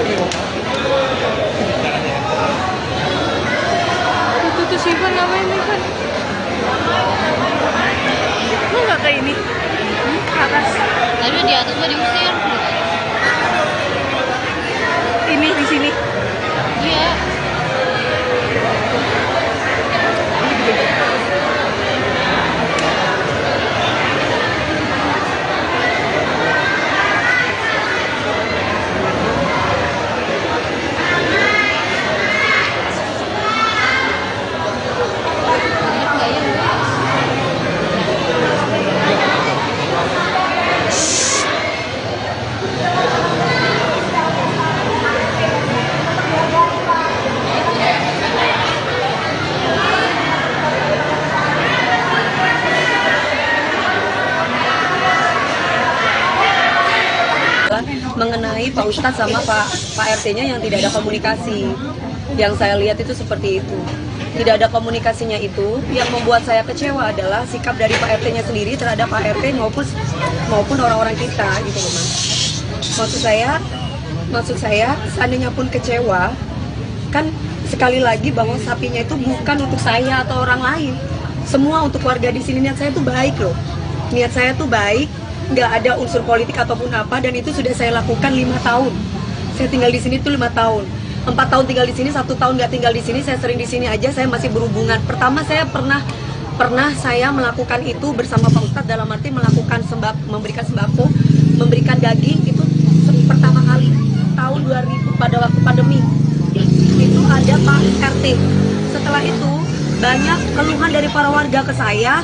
Itu tuh sih kan namanya ini kan. Lu nggak kayak ini? Ke atas. Tadi di atas gua diusir. Ini di sini. Iya. Mengenai Pak Ustadz sama Pak RT-nya yang tidak ada komunikasi. Yang saya lihat itu seperti itu. Tidak ada komunikasinya itu, yang membuat saya kecewa adalah sikap dari Pak RT-nya sendiri terhadap Pak RT maupun orang-orang kita gitu loh, Mas. Maksud saya seandainya pun kecewa, kan sekali lagi bahwa sapinya itu bukan untuk saya atau orang lain. Semua untuk warga di sini. Niat saya tuh baik loh. Niat saya tuh baik. Nggak ada unsur politik ataupun apa, dan itu sudah saya lakukan 5 tahun. Saya tinggal di sini tuh 5 tahun. 4 tahun tinggal di sini, 1 tahun nggak tinggal di sini. Saya sering di sini aja, saya masih berhubungan. Pertama saya pernah saya melakukan itu bersama Pak Ustadz, dalam arti melakukan memberikan sembako, memberikan daging itu pertama kali tahun 2000 pada waktu pandemi. Itu ada Pak RT. Setelah itu banyak keluhan dari para warga ke saya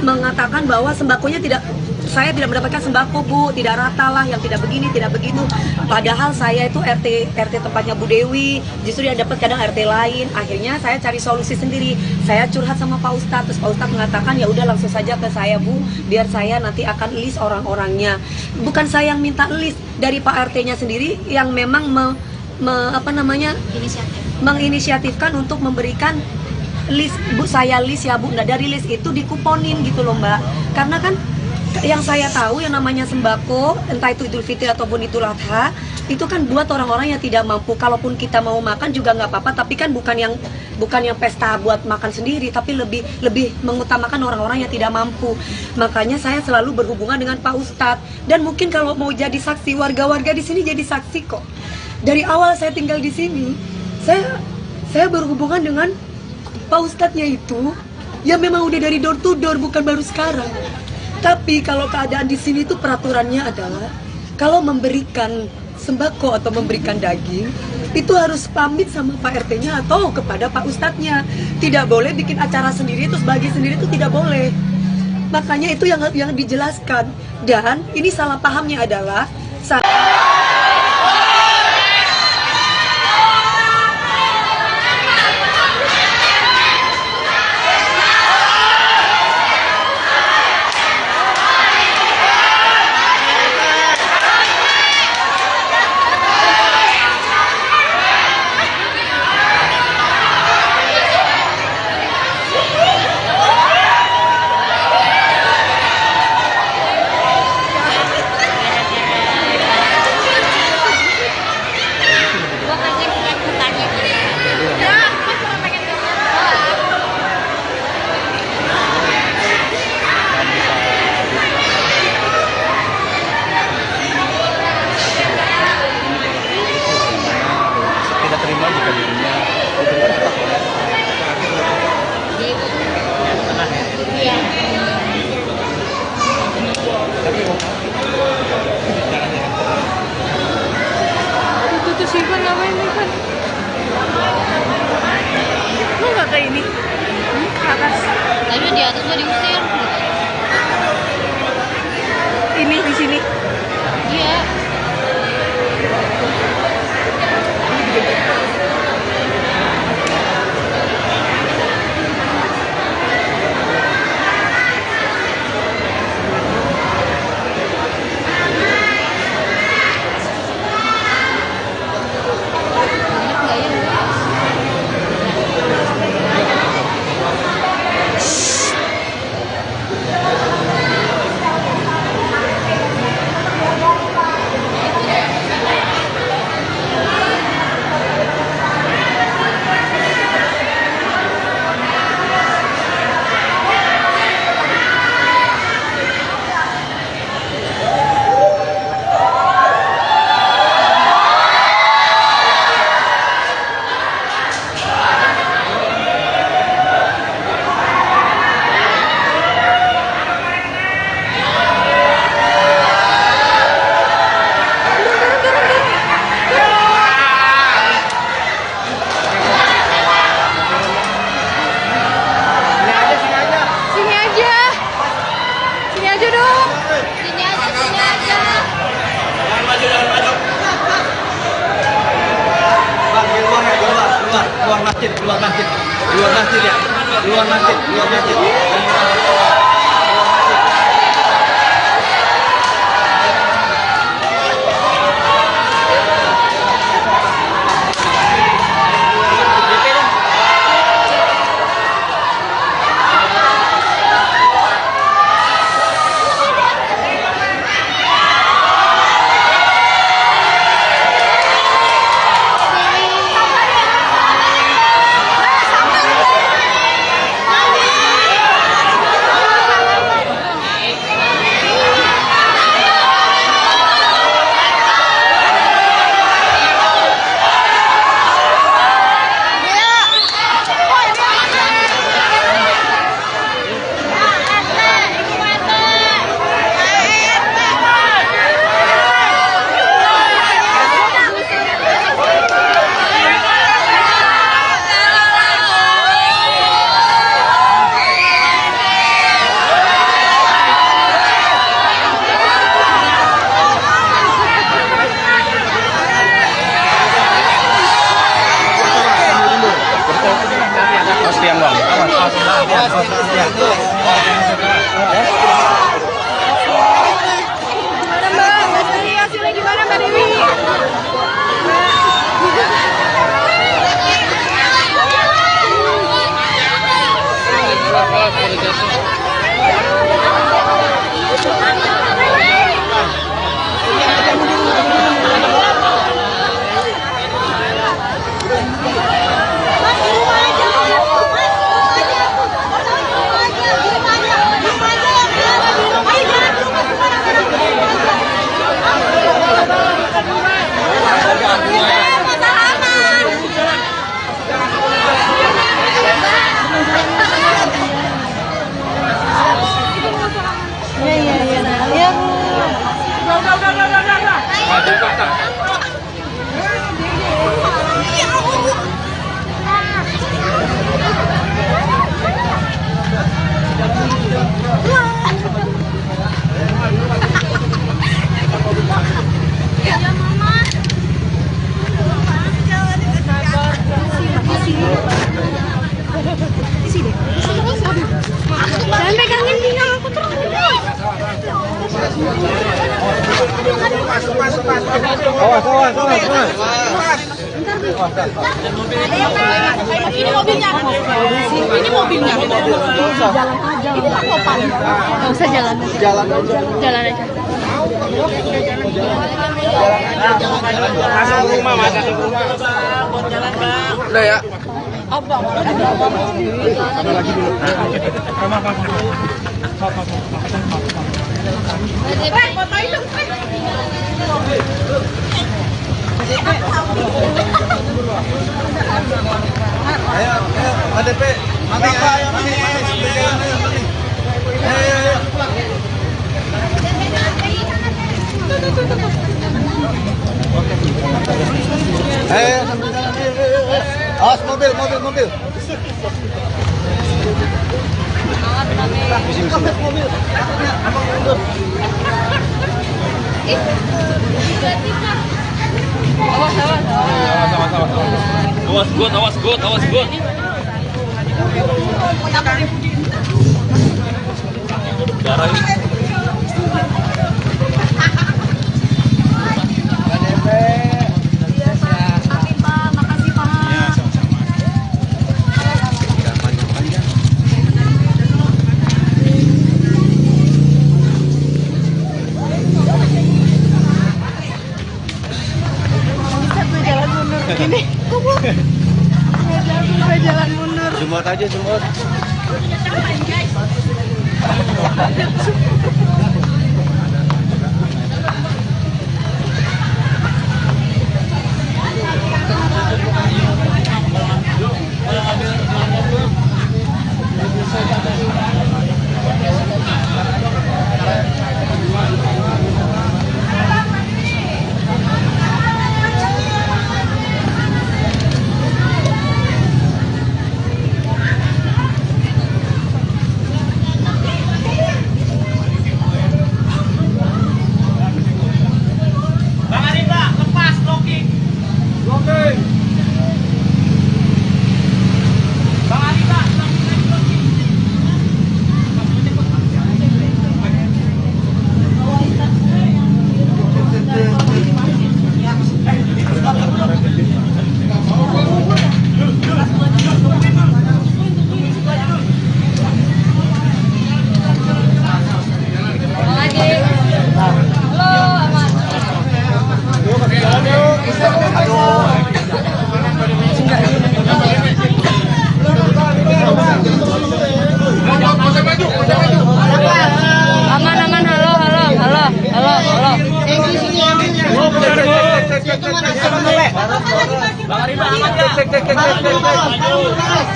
mengatakan bahwa sembakonya saya tidak mendapatkan sembako, Bu, tidak rata lah, yang tidak begini, tidak begitu. Padahal saya itu RT tempatnya Bu Dewi, justru dia dapat kadang RT lain. Akhirnya saya cari solusi sendiri. Saya curhat sama Pak Ustadz, terus Pak Ustadz mengatakan ya udah langsung saja ke saya, Bu, biar saya nanti akan list orang-orangnya. Bukan saya yang minta list, dari Pak RT-nya sendiri yang memang menginisiatifkan untuk memberikan list. Bu, saya list ya, Bu. Nah, dari list itu dikuponin gitu loh, Mbak. Karena kan yang saya tahu yang namanya sembako, entah itu Idul Fitri ataupun Idul Adha, itu kan buat orang-orang yang tidak mampu. Kalaupun kita mau makan juga nggak apa-apa, tapi kan bukan yang pesta buat makan sendiri, tapi lebih mengutamakan orang-orang yang tidak mampu. Makanya saya selalu berhubungan dengan Pak Ustadz, dan mungkin kalau mau jadi saksi, warga-warga di sini jadi saksi kok. Dari awal saya tinggal di sini, saya berhubungan dengan Pak Ustadznya itu, ya memang udah dari door to door, bukan baru sekarang. Tapi kalau keadaan di sini itu peraturannya adalah kalau memberikan sembako atau memberikan daging itu harus pamit sama Pak RT-nya atau kepada Pak Ustadznya. Tidak boleh bikin acara sendiri terus bagi sendiri, itu tidak boleh. Makanya itu yang dijelaskan. Dan ini salah pahamnya adalah tidak terima jika dirinya diberikan tetap oleh tengah ya. Iya. Tapi Itu tuh sih kan namanya ini kan. Lu nggak kayak ini? Ke atas. Tadi di atas gua diusir. Ini di sini. Iya. masjid, keluar masjid, keluar masjid ya, keluar masjid, keluar masjid. Gimana Mbak? Mbak Sari hasilnya gimana Mbak Dewi? Jangan pegangin pinggang aku terus. Ini mobilnya. Ini mobilnya. Jalan aja. Itu kan Topan. Nggak usah jalan. Jalan aja. Masuk rumah, masuk rumah. Udah ya. Ayo, KTP. Mami, mami. Ayo, sambil jalan. Awas mobil. Awas got. Darah ini. Jalan mundur. Jemput aja, jemput.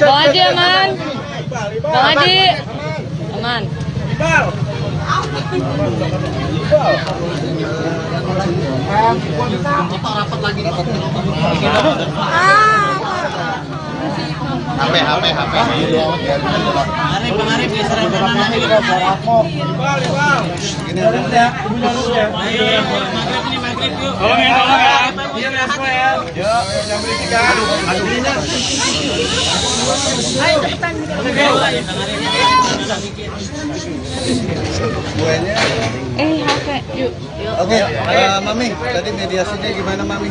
Bang Adi aman. Bang Adi aman. HP yuk. Oke, Mami, tadi mediasinya gimana, Mami?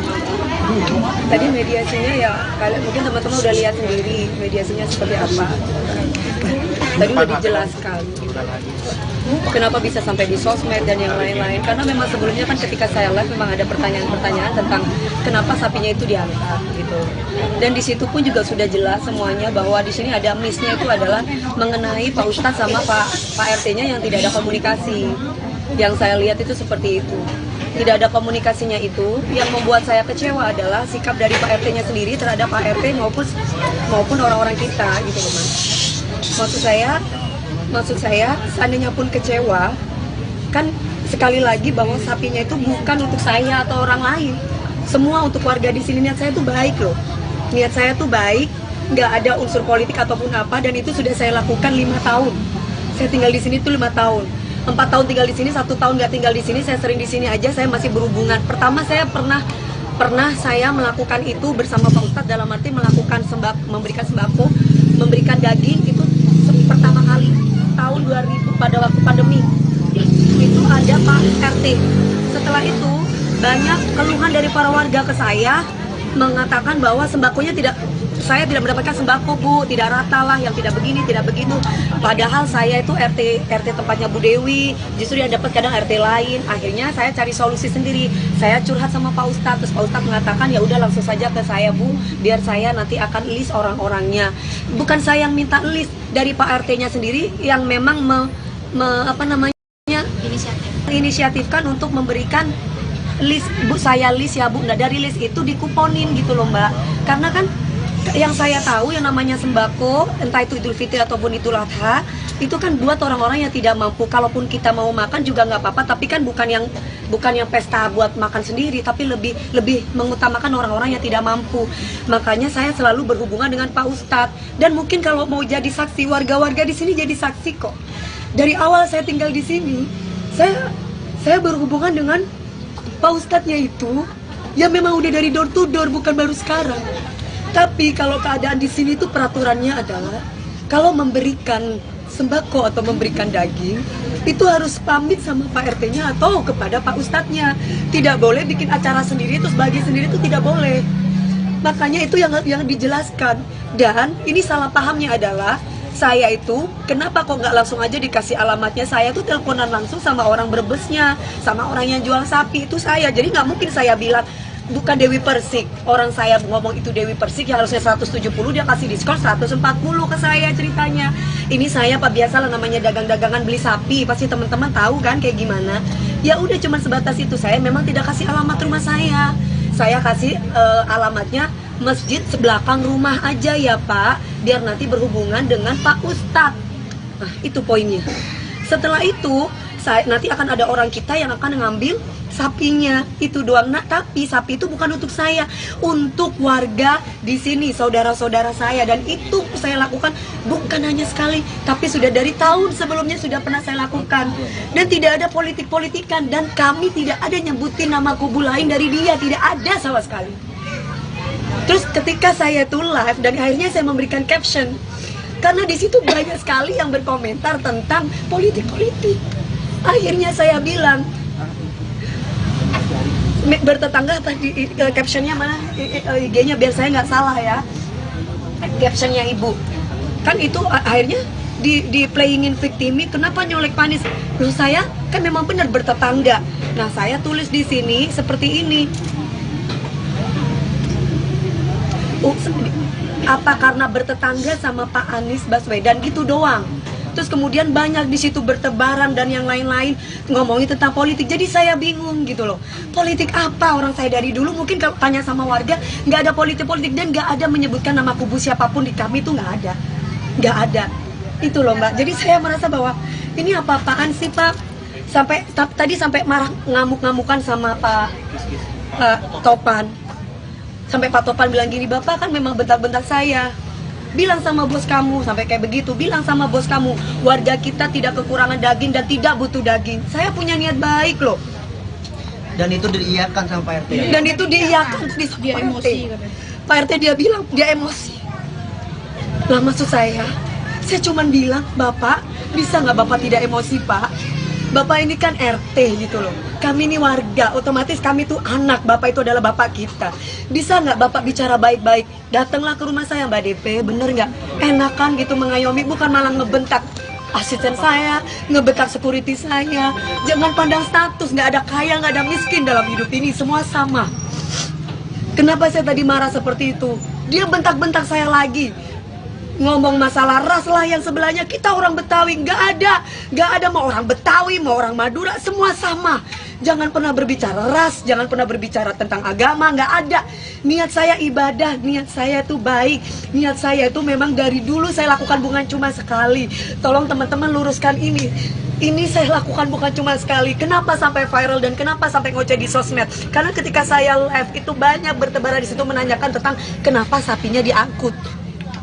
Tadi mediasinya ya, kalian mungkin teman-teman udah lihat sendiri mediasinya seperti apa. Tadi udah dijelaskan kenapa bisa sampai di sosmed dan yang lain-lain. Karena memang sebelumnya kan ketika saya live memang ada pertanyaan-pertanyaan tentang kenapa sapinya itu diangkat gitu. Dan di situ pun juga sudah jelas semuanya bahwa di sini ada miss-nya itu adalah mengenai Pak Ustadz sama Pak RT-nya yang tidak ada komunikasi. Yang saya lihat itu seperti itu. Tidak ada komunikasinya itu. Yang membuat saya kecewa adalah sikap dari Pak RT-nya sendiri terhadap Pak RT maupun orang-orang kita gitu loh, Mas. Maksud saya seandainya pun kecewa, kan sekali lagi bahwa sapinya itu bukan untuk saya atau orang lain. Semua untuk warga di sini. Niat saya tuh baik loh. Niat saya tuh baik, nggak ada unsur politik ataupun apa, dan itu sudah saya lakukan 5 tahun. Saya tinggal di sini tuh 5 tahun. 4 tahun tinggal di sini, 1 tahun nggak tinggal di sini. Saya sering di sini aja, saya masih berhubungan. Pertama saya pernah saya melakukan itu bersama Pak Ustadz, dalam arti melakukan memberikan sembako, memberikan daging itu pertama kali tahun 2000 pada waktu pandemi. Itu ada Pak RT. Setelah itu banyak keluhan dari para warga ke saya mengatakan bahwa sembakonya saya tidak mendapatkan sembako, Bu, tidak rata lah, yang tidak begini, tidak begitu. Padahal saya itu RT tempatnya Bu Dewi, justru yang dapat kadang RT lain. Akhirnya saya cari solusi sendiri. Saya curhat sama Pak Ustadz, terus Pak Ustadz mengatakan ya udah langsung saja ke saya, Bu, biar saya nanti akan list orang-orangnya. Bukan saya yang minta list, dari Pak RT-nya sendiri yang memang inisiatifkan untuk memberikan list. Bu, saya list ya, Bu. Nah, dari list itu dikuponin gitu loh, Mbak. Karena kan yang saya tahu yang namanya sembako, entah itu Idul Fitri ataupun Idul Adha, itu kan buat orang-orang yang tidak mampu. Kalaupun kita mau makan juga nggak apa-apa, tapi kan bukan yang pesta buat makan sendiri, tapi lebih mengutamakan orang-orang yang tidak mampu. Makanya saya selalu berhubungan dengan Pak Ustadz, dan mungkin kalau mau jadi saksi, warga-warga di sini jadi saksi kok. Dari awal saya tinggal di sini, saya berhubungan dengan Pak Ustadznya itu, ya memang udah dari door to door, bukan baru sekarang. Tapi kalau keadaan di sini tuh peraturannya adalah kalau memberikan sembako atau memberikan daging itu harus pamit sama Pak RT-nya atau kepada Pak Ustadznya. Tidak boleh bikin acara sendiri terus bagi sendiri, itu tidak boleh. Makanya itu yang dijelaskan. Dan ini salah pahamnya adalah saya itu kenapa kok nggak langsung aja dikasih alamatnya. Saya tuh teleponan langsung sama orang Brebesnya, sama orang yang jual sapi itu saya. Jadi nggak mungkin saya bilang bukan Dewi Persik, orang saya ngomong itu Dewi Persik yang harusnya 170, dia kasih diskon 140 ke saya ceritanya. Ini saya Pak, biasalah namanya dagang-dagangan beli sapi, pasti teman-teman tahu kan kayak gimana. Ya udah cuma sebatas itu, saya memang tidak kasih alamat rumah saya kasih alamatnya masjid sebelakang rumah aja ya Pak, biar nanti berhubungan dengan Pak Ustadz. Nah itu poinnya. Setelah itu nanti akan ada orang kita yang akan ngambil sapinya, itu doang. Nah, tapi sapi itu bukan untuk saya, untuk warga di sini, saudara-saudara saya. Dan itu saya lakukan bukan hanya sekali, tapi sudah dari tahun sebelumnya sudah pernah saya lakukan. Dan tidak ada politik-politikan, dan kami tidak ada nyebutin nama kubu lain dari dia, tidak ada sama sekali. Terus ketika saya itu live dan akhirnya saya memberikan caption, karena di situ banyak sekali yang berkomentar tentang politik-politik. Akhirnya saya bilang, bertetangga tadi captionnya mana, IG-nya biar saya nggak salah ya, captionnya ibu kan itu akhirnya di playingin victimi, kenapa nyolek panis. Loh, saya kan memang benar bertetangga. Nah saya tulis di sini seperti ini, apa karena bertetangga sama Pak Anies Baswedan gitu doang. Terus kemudian banyak di situ bertebaran dan yang lain-lain ngomongin tentang politik. Jadi saya bingung gitu loh. Politik apa? Orang saya dari dulu mungkin kalau tanya sama warga nggak ada politik-politik dan nggak ada menyebutkan nama kubu siapapun di kami itu nggak ada. Itu loh Mbak. Jadi saya merasa bahwa ini apa-apaan sih Pak? Tadi sampai marah ngamuk-ngamukan sama Pak Topan. Sampai Pak Topan bilang gini, Bapak kan memang bentak-bentak saya. Bilang sama bos kamu, sampai kayak begitu. Bilang sama bos kamu, warga kita tidak kekurangan daging dan tidak butuh daging. Saya punya niat baik loh. Dan itu diiyakan sama Pak RT. Dan itu diiyakan dia emosi. Pak RT dia bilang dia emosi. Lah maksud saya cuman bilang, Bapak bisa nggak Bapak tidak emosi Pak? Bapak ini kan RT gitu loh. Kami ini warga, otomatis kami tuh anak. Bapak itu adalah bapak kita. Bisa nggak Bapak bicara baik-baik? Datanglah ke rumah saya Mbak DP, bener nggak? Enakan gitu mengayomi, bukan malah ngebentak asisten saya, ngebentak security saya. Jangan pandang status, nggak ada kaya, nggak ada miskin dalam hidup ini, semua sama. Kenapa saya tadi marah seperti itu? Dia bentak-bentak saya lagi. Ngomong masalah ras lah yang sebelahnya, kita orang Betawi, nggak ada mau orang Betawi, mau orang Madura, semua sama. Jangan pernah berbicara ras, jangan pernah berbicara tentang agama, nggak ada. Niat saya ibadah, niat saya itu baik, niat saya itu memang dari dulu saya lakukan bukan cuma sekali. Tolong teman-teman luruskan ini. Ini saya lakukan bukan cuma sekali. Kenapa sampai viral dan kenapa sampai ngoceh di sosmed? Karena ketika saya live itu banyak bertebaran di situ menanyakan tentang kenapa sapinya diangkut.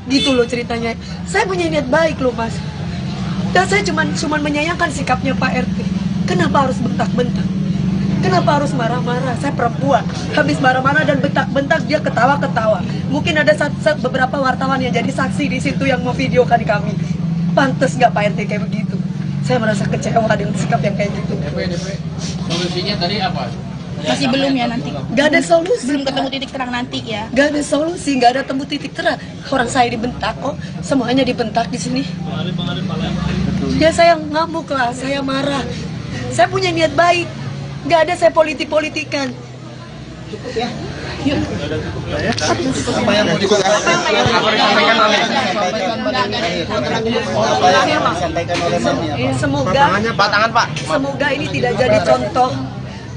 Gitu loh ceritanya. Saya punya niat baik loh Mas. Dan saya cuma menyayangkan sikapnya Pak RT. Kenapa harus bentak-bentak? Kenapa harus marah-marah? Saya perempuan. Habis marah-marah dan bentak-bentak dia ketawa-ketawa. Mungkin ada beberapa wartawan yang jadi saksi di situ yang mau videokan kami. Pantes nggak Pak RT kayak begitu? Saya merasa kecewa dengan sikap yang kayak gitu. Solusinya tadi apa? Masih belum ya nanti. Gak ada solusi. Belum ketemu titik terang nanti ya. Gak ada solusi, gak ada temu titik terang. Orang saya dibentak kok, semuanya dibentak di sini. Ya saya ngamuk lah, saya marah. Saya punya niat baik. Gak ada saya politik-politikan. Cukup ya. Yuk. Apa yang mau disampaikan oleh Mami? Semoga ini tidak jadi contoh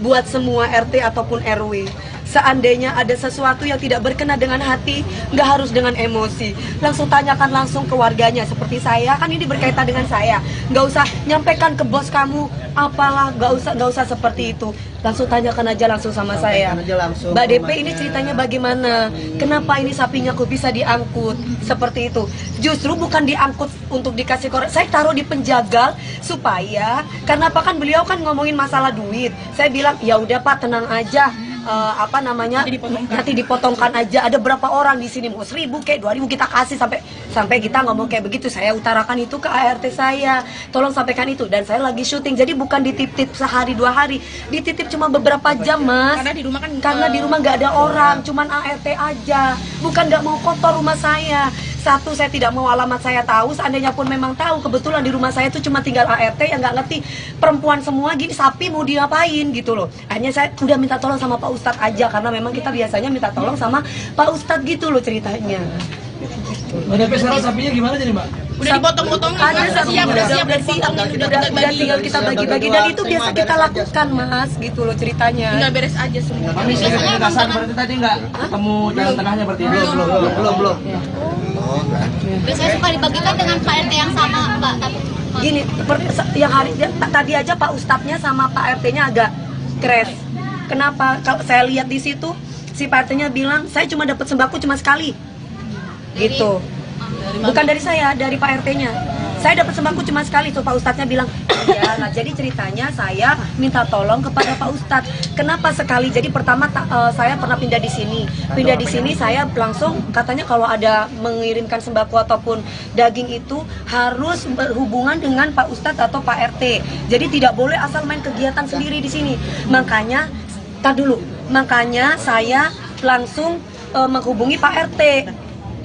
buat semua RT ataupun RW. Seandainya ada sesuatu yang tidak berkenan dengan hati, nggak harus dengan emosi. Langsung tanyakan langsung ke warganya. Seperti saya, kan ini berkaitan dengan saya. Nggak usah nyampaikan ke bos kamu, apalah, nggak usah seperti itu. Langsung tanyakan aja langsung sama saya. Mbak DP ini ceritanya bagaimana? Kenapa ini sapinya kok bisa diangkut? Seperti itu. Justru bukan diangkut untuk dikasih korek. Saya taruh di penjagal supaya, karena apa kan beliau kan ngomongin masalah duit. Saya bilang ya udah Pak tenang aja. Nanti dipotongkan aja. Ada berapa orang di sini, mau 1000 kayak 2000 kita kasih sampai kita ngomong kayak begitu. Saya utarakan itu ke ART saya, tolong sampaikan itu. Dan saya lagi syuting, jadi bukan dititip sehari 2 hari, dititip cuma beberapa jam Mas. Karena di rumah nggak ada orang, cuman ART aja. Bukan nggak mau kotor rumah saya. Satu, saya tidak mau alamat saya tahu. Seandainya pun memang tahu, kebetulan di rumah saya itu cuma tinggal ART yang nggak ngerti. Perempuan semua gini, sapi mau diapain gitu loh. Akhirnya saya udah minta tolong sama Pak Ustadz aja, karena memang kita biasanya minta tolong sama Pak Ustadz gitu loh ceritanya. Mbak DP sekarang sapinya gimana jadi Mbak? Udah dipotong-potong, Ada siap udah udah tinggal kita bagi-bagi, dan itu biasa kita lakukan Mas gitu loh ceritanya. tinggal beres aja semua. Biasanya kasar berarti tadi nggak ketemu jalan tengahnya berarti ya? Belum. Biasanya suka dibagikan dengan Pak RT yang sama, Mbak. Gini, yang hari tadi aja Pak Ustadznya sama Pak RT-nya agak crash. Kenapa? Kalau saya lihat di situ, si Pak RT-nya bilang saya cuma dapat sembako cuma sekali. Gitu. Bukan dari saya, dari Pak RT-nya. Saya dapat sembako cuma sekali, tuh Pak Ustadznya bilang, iya. Nah jadi ceritanya saya minta tolong kepada Pak Ustadz. Kenapa sekali? Jadi pertama saya pernah pindah di sini. Pindah di sini saya langsung katanya kalau ada mengirimkan sembako ataupun daging itu harus berhubungan dengan Pak Ustadz atau Pak RT. Jadi tidak boleh asal main kegiatan sendiri di sini. Makanya, makanya saya langsung menghubungi Pak RT.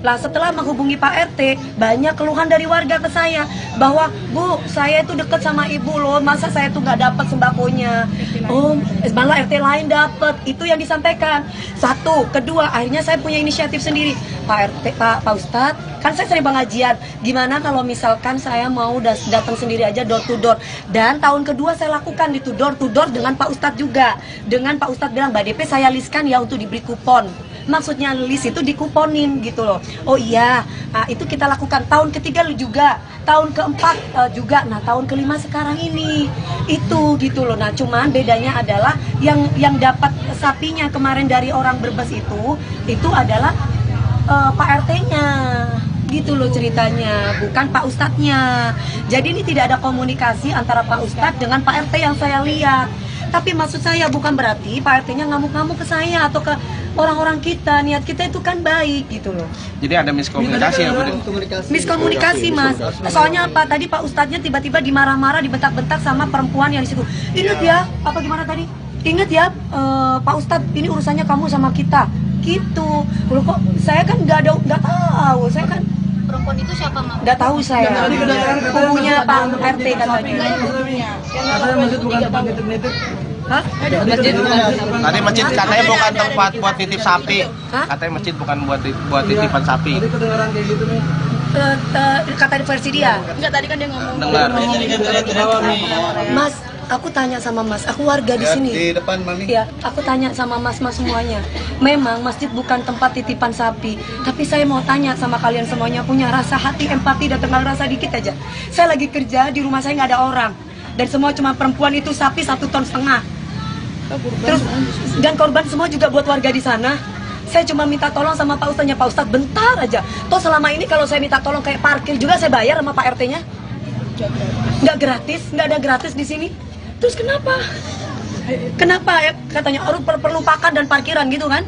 Lah setelah menghubungi Pak RT, banyak keluhan dari warga ke saya bahwa Bu, saya itu deket sama ibu loh, masa saya tuh nggak dapat sembakonya? Oh, malah RT lain dapat. Itu yang disampaikan. Satu, kedua, akhirnya saya punya inisiatif sendiri. Pak RT, Pak Ustadz, kan saya sering pengajian. Gimana kalau misalkan saya mau datang sendiri aja door to door? Dan tahun kedua saya lakukan itu door to door dengan Pak Ustadz juga. Dengan Pak Ustadz bilang, Mbak DP saya listkan ya untuk diberi kupon. Maksudnya list itu dikuponin gitu loh. Oh iya, itu kita lakukan tahun ketiga juga, tahun keempat juga. Nah tahun kelima sekarang ini itu gitu loh. Nah cuman bedanya adalah yang dapat sapinya kemarin dari orang Brebes itu adalah Pak RT-nya gitu loh ceritanya, bukan Pak Ustadznya. Jadi ini tidak ada komunikasi antara Pak Ustadz dengan Pak RT yang saya lihat. Tapi maksud saya bukan berarti Pak RT-nya ngamuk-ngamuk ke saya atau ke orang-orang kita. Niat kita itu kan baik gitu loh. Jadi ada miskomunikasi ya, Bu? Miskomunikasi, Mas. Soalnya apa? Tadi Pak Ustadznya tiba-tiba dimarah-marah, dibentak-bentak sama perempuan yang di situ. Ingat ya, apa gimana tadi? Ingat ya, Pak Ustadz, ini urusannya kamu sama kita. Gitu. Loh kok saya kan nggak tahu. Saya kan Perempuan itu siapa, Mak? nggak tahu saya. Kubunya Pak RT katanya. Katanya masjid bukan tempat nitip-nitip. Hah? Masjid bukan. Tadi masjid katanya bukan tempat buat titip sapi. Hah? Katanya masjid bukan buat titipan sapi. Tadi kedengaran kayak gitu nih. Kata versi dia. Enggak, tadi kan dia ngomong. Dengar. Mas, aku tanya sama Mas, aku warga di sini. Di depan Mami. Ya, aku tanya sama mas-mas semuanya. Memang masjid bukan tempat titipan sapi, tapi saya mau tanya sama kalian semuanya, punya rasa hati, empati, dan tenang rasa dikit aja. Saya lagi kerja di rumah saya nggak ada orang, dan semua cuma perempuan itu sapi 1,5 ton. Terus dan korban semua juga buat warga di sana. Saya cuma minta tolong sama Pak Ustadznya, Pak Ustadz bentar aja. Toh selama ini kalau saya minta tolong kayak parkir juga saya bayar sama Pak RT-nya. Nggak gratis, nggak ada gratis di sini. Terus kenapa? Kenapa ya katanya orang perlu pakan dan parkiran gitu kan?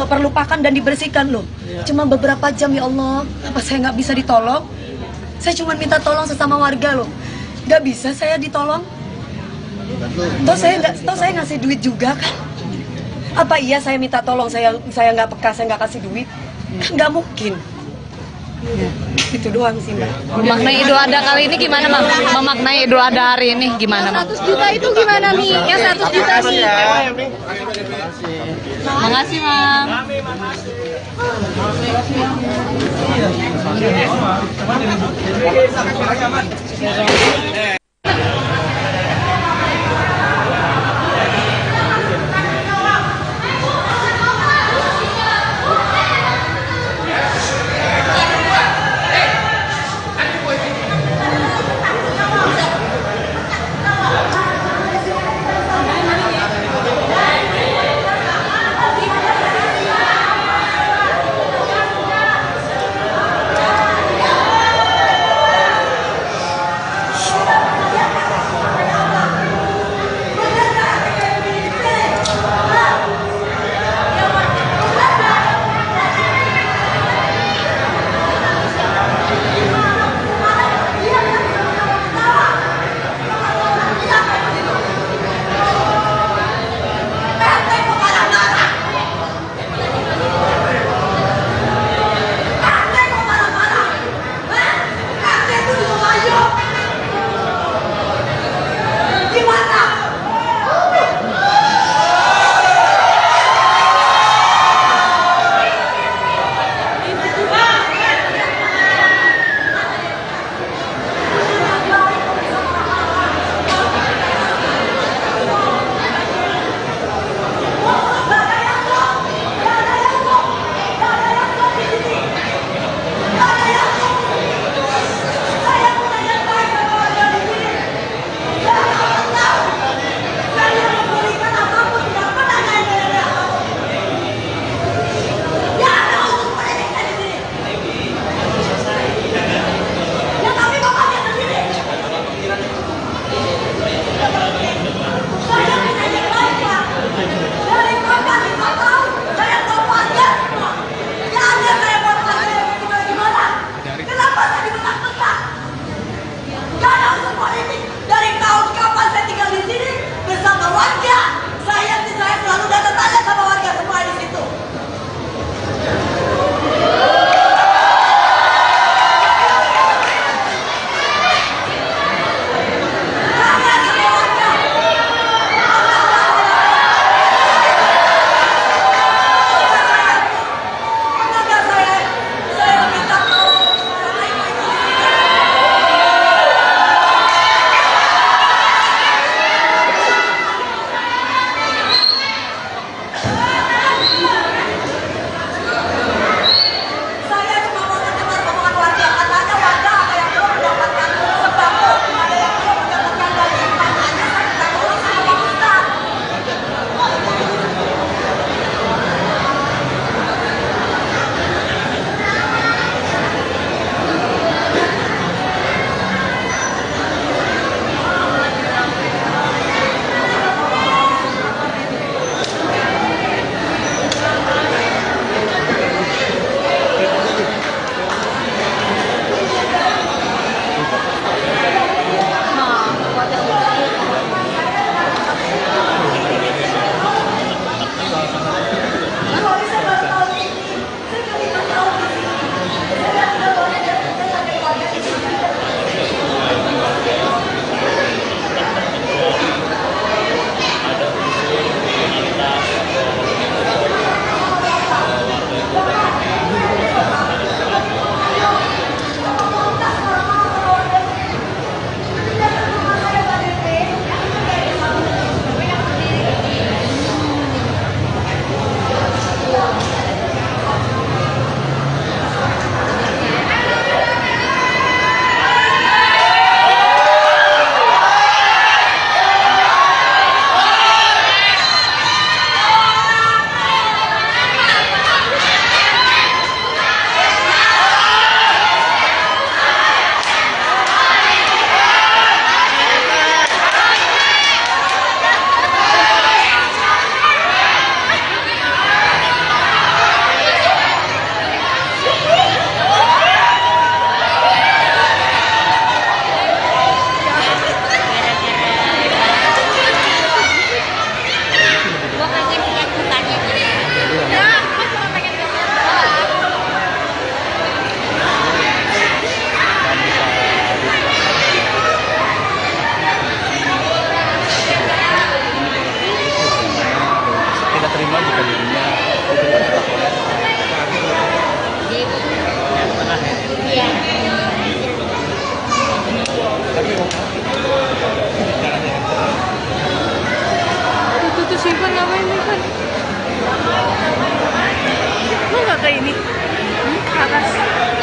Perlu pakan dan dibersihkan loh. Cuma beberapa jam ya Allah, apa saya nggak bisa ditolong? Saya cuma minta tolong sesama warga loh. Nggak bisa saya ditolong. Toh saya ngasih duit juga kan? Apa iya saya minta tolong saya nggak peka, saya nggak kasih duit? Nggak mungkin. Itu doang sih Mbak. Memaknai Idul Adha kali ini gimana, Mam? Memaknai Idul Adha hari ini gimana, Mam? 100 juta itu gimana nih? Yang 100 juta nih. Makasih, Mam.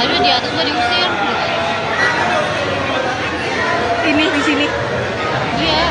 Aduh, di atas gua diusir. Ini di sini. Iya.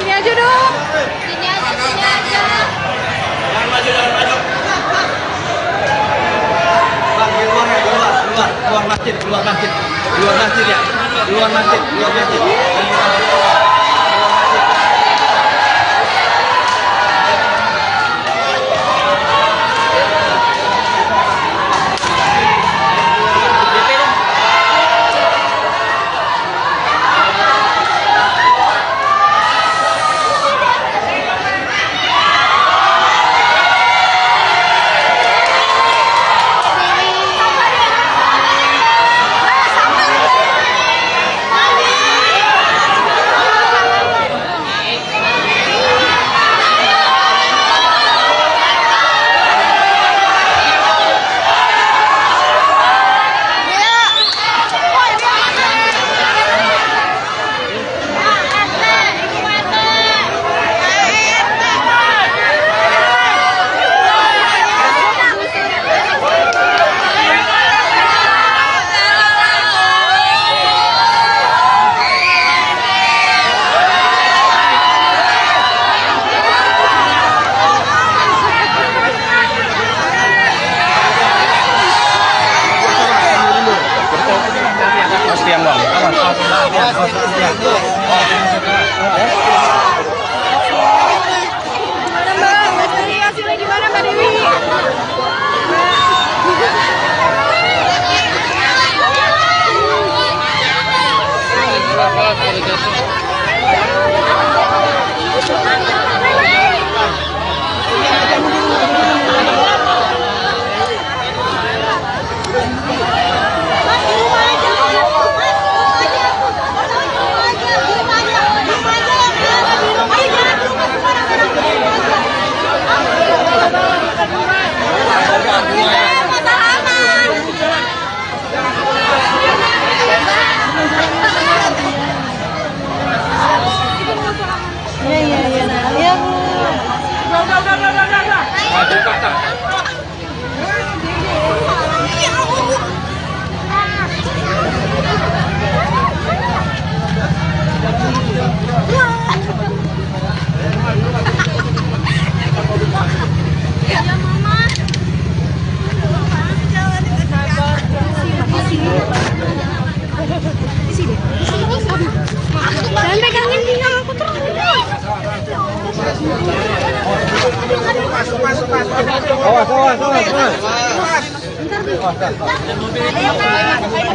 Sini aja dong. Sini aja. Bang, di luar ya, luar masjid ya. Luar masjid.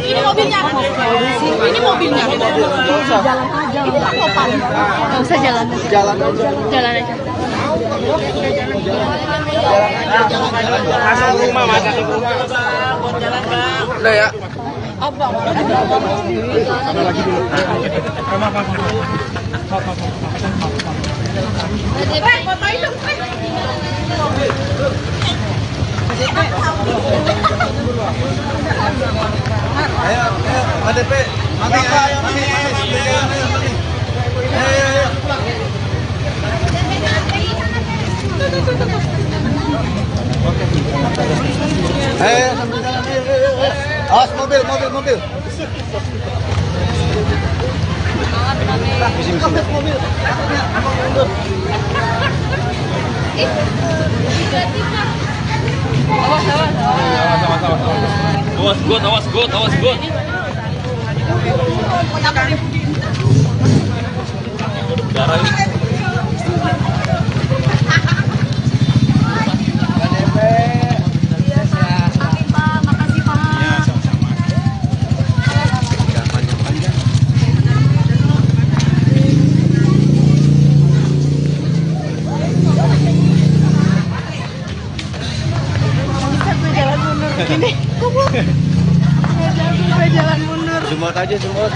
Ini mobilnya. Ini mobilnya. Jalan aja. Itu kan Topan. Enggak usah jalan. Jalan aja. Masuk rumah, masuk rumah. Udah ya. Abang. Fotoin dong. Ayo, ADP. Mami. Ayo, sambil jalan. Awas mobil. Awas got. Darah ini. Amin Pak, makasih Pak. Jalan mundur. Jemput aja, jemput.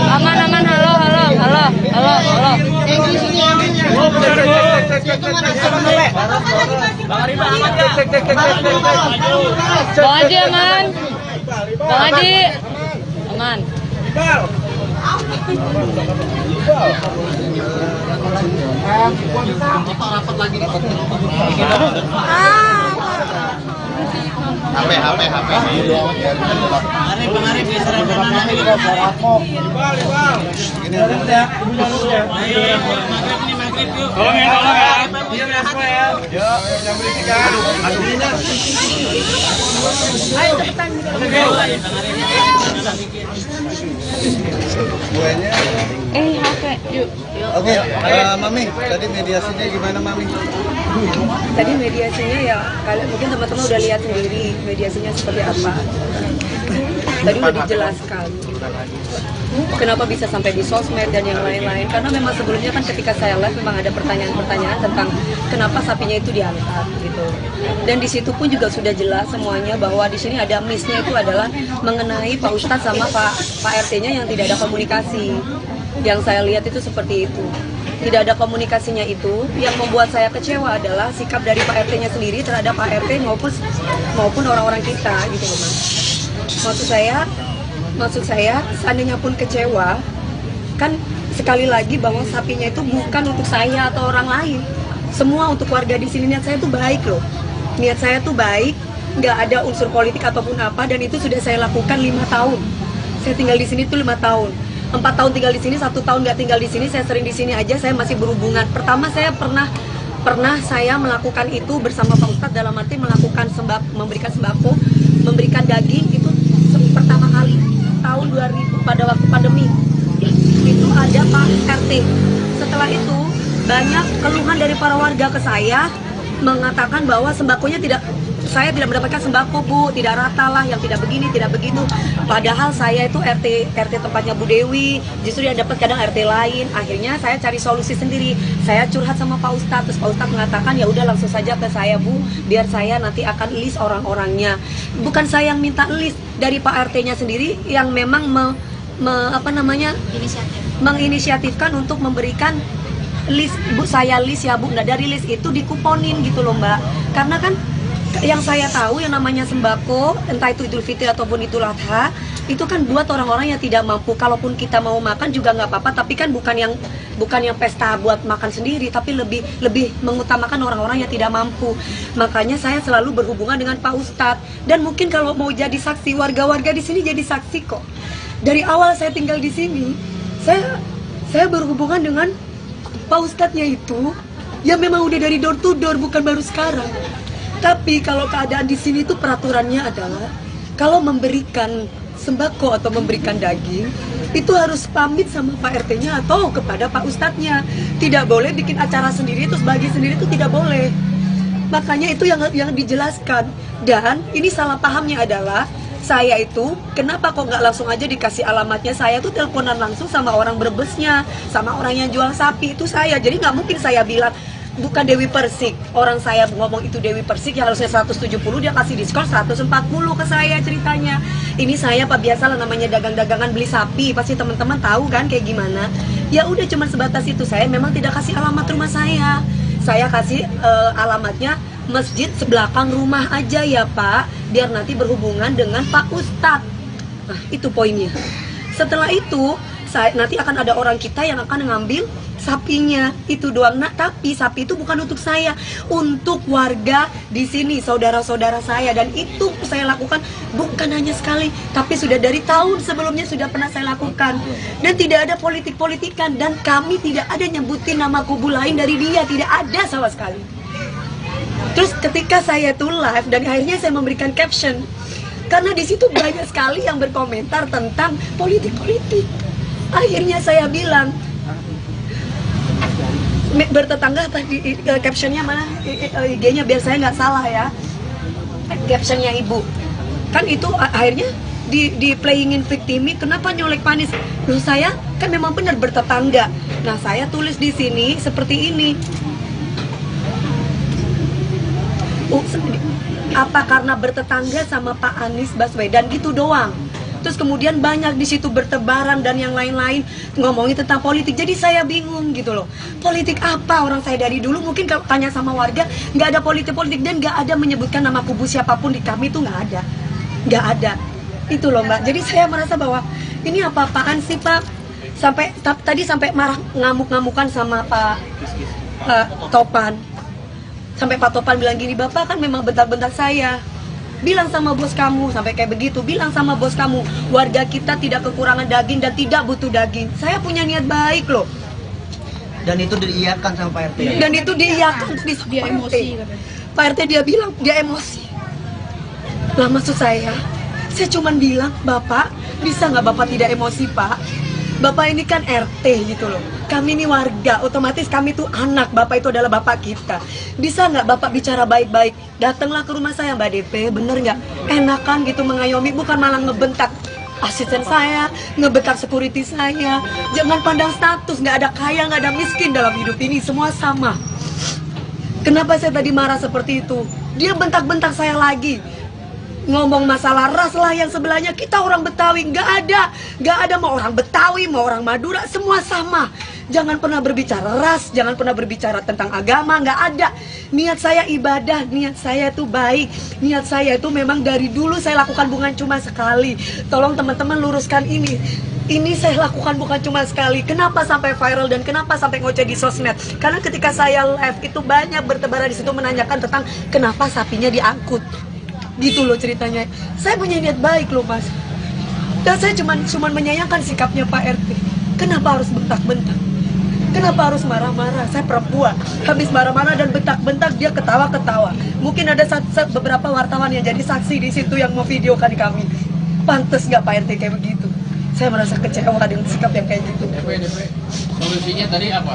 Aman, halo. Bang Haji aman. Bang Haji aman. Yuk. Oke, Mami, tadi mediasinya gimana, Mami? Tadi mediasinya ya, mungkin teman-teman udah lihat sendiri mediasinya seperti apa. Tadi udah dijelaskan kenapa bisa sampai di sosmed dan yang lain-lain. Karena memang sebelumnya kan ketika saya live memang ada pertanyaan-pertanyaan tentang kenapa sapinya itu diangkat gitu. Dan di situ pun juga sudah jelas semuanya bahwa di sini ada miss-nya itu adalah mengenai Pak Ustadz sama Pak RT-nya yang tidak ada komunikasi. Yang saya lihat itu seperti itu. Tidak ada komunikasinya itu. Yang membuat saya kecewa adalah sikap dari Pak RT-nya sendiri terhadap Pak RT maupun orang-orang kita gitu loh, Mas. Maksud saya seandainya pun kecewa, kan sekali lagi bahwa sapinya itu bukan untuk saya atau orang lain. Semua untuk warga di sini. Niat saya tuh baik loh. Niat saya tuh baik, nggak ada unsur politik ataupun apa, dan itu sudah saya lakukan 5 tahun. Saya tinggal di sini tuh 5 tahun. 4 tahun tinggal di sini, 1 tahun nggak tinggal di sini. Saya sering di sini aja, saya masih berhubungan. Pertama saya pernah saya melakukan itu bersama Pak Ustadz, dalam arti melakukan memberikan sembako, memberikan daging itu pertama kali tahun 2000 pada waktu pandemi. Itu ada Pak RT. Setelah itu banyak keluhan dari para warga ke saya mengatakan bahwa sembakonya saya tidak mendapatkan sembako, Bu, tidak rata lah, yang tidak begini, tidak begitu. Padahal saya itu RT tempatnya Bu Dewi, justru yang dapat kadang RT lain. Akhirnya saya cari solusi sendiri. Saya curhat sama Pak Ustadz, terus Pak Ustadz mengatakan ya udah langsung saja ke saya, Bu, biar saya nanti akan list orang-orangnya. Bukan saya yang minta list, dari Pak RT-nya sendiri yang memang menginisiatifkan untuk memberikan list. Bu, saya list ya, Bu. Nah, dari list itu dikuponin gitu loh, Mbak. Karena kan Yang saya tahu yang namanya sembako, entah itu Idul Fitri ataupun Idul Adha, itu kan buat orang-orang yang tidak mampu. Kalaupun kita mau makan juga nggak apa-apa, tapi kan bukan yang pesta buat makan sendiri, tapi lebih mengutamakan orang-orang yang tidak mampu. Makanya saya selalu berhubungan dengan Pak Ustadz, dan mungkin kalau mau jadi saksi, warga-warga di sini jadi saksi kok. Dari awal saya tinggal di sini, saya berhubungan dengan Pak Ustadznya itu, ya memang udah dari door to door, bukan baru sekarang. Tapi kalau keadaan di sini itu peraturannya adalah kalau memberikan sembako atau memberikan daging itu harus pamit sama Pak RT-nya atau kepada Pak Ustadznya. Tidak boleh bikin acara sendiri terus bagi sendiri, itu tidak boleh. Makanya itu yang dijelaskan. Dan ini salah pahamnya adalah saya itu kenapa kok nggak langsung aja dikasih alamatnya. Saya tuh teleponan langsung sama orang Brebesnya, sama orang yang jual sapi itu saya. Jadi nggak mungkin saya bilang bukan Dewi Persik, orang saya ngomong itu Dewi Persik yang harusnya 170, dia kasih diskon 140 ke saya ceritanya. Ini saya Pak, biasalah namanya dagang-dagangan beli sapi, pasti teman-teman tahu kan kayak gimana. Ya udah cuma sebatas itu, saya memang tidak kasih alamat rumah saya kasih alamatnya masjid sebelakang rumah aja ya Pak, biar nanti berhubungan dengan Pak Ustadz. Nah itu poinnya. Setelah itu nanti akan ada orang kita yang akan ngambil sapinya, itu doang. Nah, tapi sapi itu bukan untuk saya, untuk warga di sini, saudara-saudara saya. Dan itu saya lakukan bukan hanya sekali, tapi sudah dari tahun sebelumnya sudah pernah saya lakukan. Dan tidak ada politik-politikan, dan kami tidak ada nyebutin nama kubu lain dari dia, tidak ada sama sekali. Terus ketika saya tuh live dan akhirnya saya memberikan caption, karena di situ banyak sekali yang berkomentar tentang politik-politik. Akhirnya saya bilang, bertetangga tadi captionnya mana, IG-nya biar saya nggak salah ya, captionnya ibu kan itu akhirnya di playingin victimi, kenapa nyolek Panis. Loh saya kan memang benar bertetangga. Nah saya tulis di sini seperti ini, apa karena bertetangga sama Pak Anies Baswedan gitu doang. Terus kemudian banyak di situ bertebaran dan yang lain-lain ngomongin tentang politik. Jadi saya bingung gitu loh. Politik apa? Orang saya dari dulu mungkin kalau tanya sama warga nggak ada politik-politik, dan nggak ada menyebutkan nama kubu siapapun di kami, itu nggak ada. Itu loh Mbak. Jadi saya merasa bahwa ini apa-apaan sih Pak? Tadi sampai marah ngamuk-ngamukan sama Pak Topan. Sampai Pak Topan bilang gini, Bapak kan memang bentak-bentak saya. Bilang sama bos kamu, sampai kayak begitu, bilang sama bos kamu, warga kita tidak kekurangan daging dan tidak butuh daging. Saya punya niat baik loh. Dan itu diiyakan sama Pak RT. Dan itu diiyakan dia emosi. Pak RT dia bilang dia emosi. Lah maksud saya cuman bilang, Bapak bisa nggak Bapak tidak emosi Pak? Bapak ini kan RT gitu loh. Kami ini warga, otomatis kami tuh anak. Bapak itu adalah bapak kita. Bisa nggak Bapak bicara baik-baik? Datanglah ke rumah saya Mbak DP, bener nggak? Enakan gitu mengayomi, bukan malah ngebentak asisten saya, ngebentak security saya. Jangan pandang status, nggak ada kaya, nggak ada miskin dalam hidup ini, semua sama. Kenapa saya tadi marah seperti itu? Dia bentak-bentak saya lagi. Ngomong masalah ras lah yang sebelahnya, kita orang Betawi, nggak ada mau orang Betawi, mau orang Madura, semua sama. Jangan pernah berbicara ras, jangan pernah berbicara tentang agama, nggak ada. Niat saya ibadah, niat saya itu baik, niat saya itu memang dari dulu saya lakukan bukan cuma sekali. Tolong teman-teman luruskan ini. Ini saya lakukan bukan cuma sekali. Kenapa sampai viral dan kenapa sampai ngoceh di sosmed? Karena ketika saya live itu banyak bertebaran di situ menanyakan tentang kenapa sapinya diangkut. Gitu loh ceritanya. Saya punya niat baik loh Mas. Dan saya cuma menyayangkan sikapnya Pak RT. Kenapa harus bentak-bentak? Kenapa harus marah-marah? Saya perempuan. Habis marah-marah dan bentak-bentak, dia ketawa-ketawa. Mungkin ada beberapa wartawan yang jadi saksi di situ yang mau videokan kami. Pantes nggak Pak RT kayak begitu? Saya merasa kecewa dengan sikap yang kayak gitu. Solusinya tadi apa?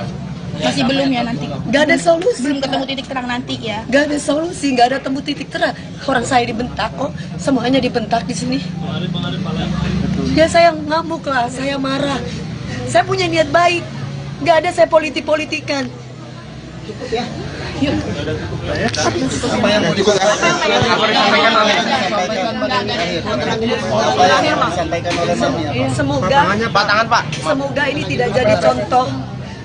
Masih belum ya nanti? Gak ada solusi. Belum ketemu titik terang nanti ya? Gak ada solusi, gak ada temu titik terang. Orang saya dibentak kok, semuanya dibentak di sini. Ya saya ngamuk lah, saya marah. Saya punya niat baik, gak ada saya politik-politikan. Cukup ya? Yuk. Apa yang mau disampaikan oleh Mami? Semoga ini tidak jadi contoh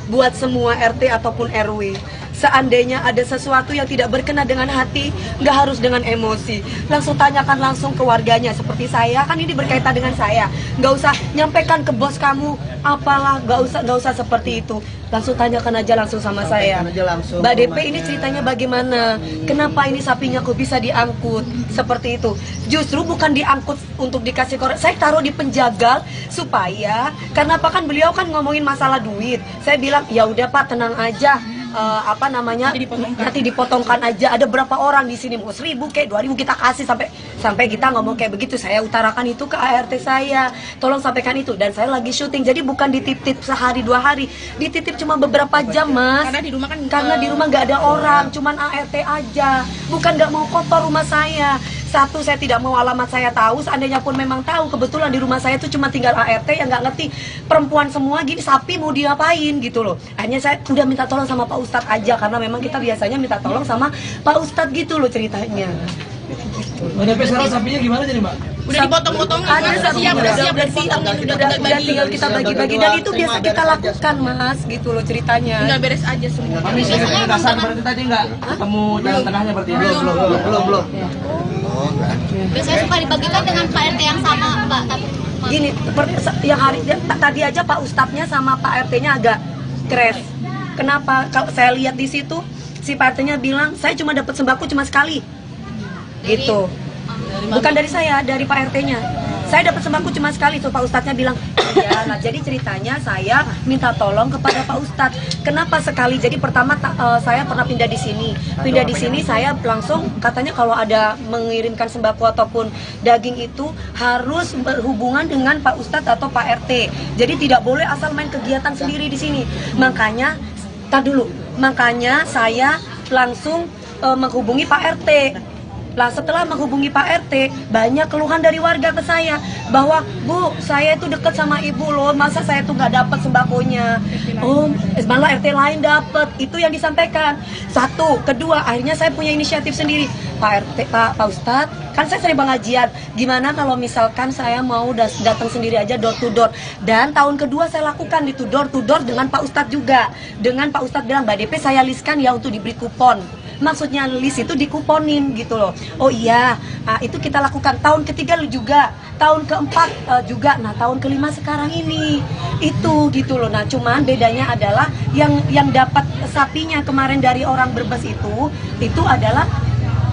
buat semua RT ataupun RW. Seandainya ada sesuatu yang tidak berkenan dengan hati, nggak harus dengan emosi. Langsung tanyakan langsung ke warganya. Seperti saya, kan ini berkaitan dengan saya. Nggak usah nyampaikan ke bos kamu, apalah, nggak usah seperti itu. Langsung tanyakan aja langsung sama saya. Sampaikan aja langsung Mbak ke DP rumahnya. ini ceritanya bagaimana? Kenapa ini sapinya kok bisa diangkut? Seperti itu. Justru bukan diangkut untuk dikasih korek. Saya taruh di penjagal supaya, karena apa kan beliau kan ngomongin masalah duit. Saya bilang, ya udah Pak, tenang aja. Nanti dipotongkan aja. Ada berapa orang di sini, mau 1000 kayak 2000 kita kasih, sampai kita ngomong kayak begitu. Saya utarakan itu ke ART saya, tolong sampaikan itu. Dan saya lagi syuting, jadi bukan dititip sehari 2 hari, dititip cuma beberapa jam, Mas. Karena di rumah kan Karena di rumah nggak ada orang, cuman ART aja. Bukan nggak mau kotor rumah saya. Satu, saya tidak mau alamat saya tahu. Seandainya pun memang tahu, kebetulan di rumah saya itu cuma tinggal ART yang nggak ngerti. Perempuan semua gini, sapi mau diapain gitu loh. Akhirnya saya udah minta tolong sama Pak Ustadz aja, karena memang kita biasanya minta tolong sama Pak Ustadz gitu loh ceritanya. Mbak DP sekarang sapinya gimana jadi Mbak? udah dipotong-potong, Ada udah siap, sapinya, udah siap, udah siap, udah tinggal kita bagi-bagi, dan itu biasa kita lakukan, Mas, gitu loh ceritanya. tinggal beres aja semua. Mami saya lintasan berarti tadi nggak ketemu jalan tengahnya berarti ya? Belum. Biasanya suka dibagikan dengan Pak RT yang sama, Mbak. Tapi Gini, yang hari tadi aja Pak Ustadznya sama Pak RT-nya agak crash. Kenapa? Kalau saya lihat di situ, si Pak RT-nya bilang, saya cuma dapat sembako cuma sekali. Gitu. Bukan dari saya, dari Pak RT-nya. Saya dapat sembako cuma sekali, tuh Pak Ustadznya bilang, iya. Nah, jadi ceritanya saya minta tolong kepada Pak Ustadz. Kenapa sekali? Jadi pertama saya pernah pindah di sini. Pindah di sini saya langsung katanya kalau ada mengirimkan sembako ataupun daging itu harus berhubungan dengan Pak Ustadz atau Pak RT. Jadi tidak boleh asal main kegiatan sendiri di sini. Makanya, makanya saya langsung menghubungi Pak RT. Lah setelah menghubungi Pak RT, banyak keluhan dari warga ke saya bahwa, Bu, saya itu deket sama ibu loh, masa saya tuh nggak dapat sembakonya? Oh, malah RT lain dapat. Itu yang disampaikan. Satu, kedua, akhirnya saya punya inisiatif sendiri. Pak RT, Pak Ustadz, kan saya sering pengajian. Gimana kalau misalkan saya mau datang sendiri aja door to door? Dan tahun kedua saya lakukan itu door to door dengan Pak Ustadz juga. Dengan Pak Ustadz bilang, Mbak DP saya listkan ya untuk diberi kupon. Maksudnya list itu dikuponin gitu loh. Oh iya, itu kita lakukan. Tahun ketiga juga, tahun keempat juga. Nah, tahun kelima sekarang ini itu gitu loh. Nah, cuman bedanya adalah yang dapat sapinya kemarin dari orang Brebes itu adalah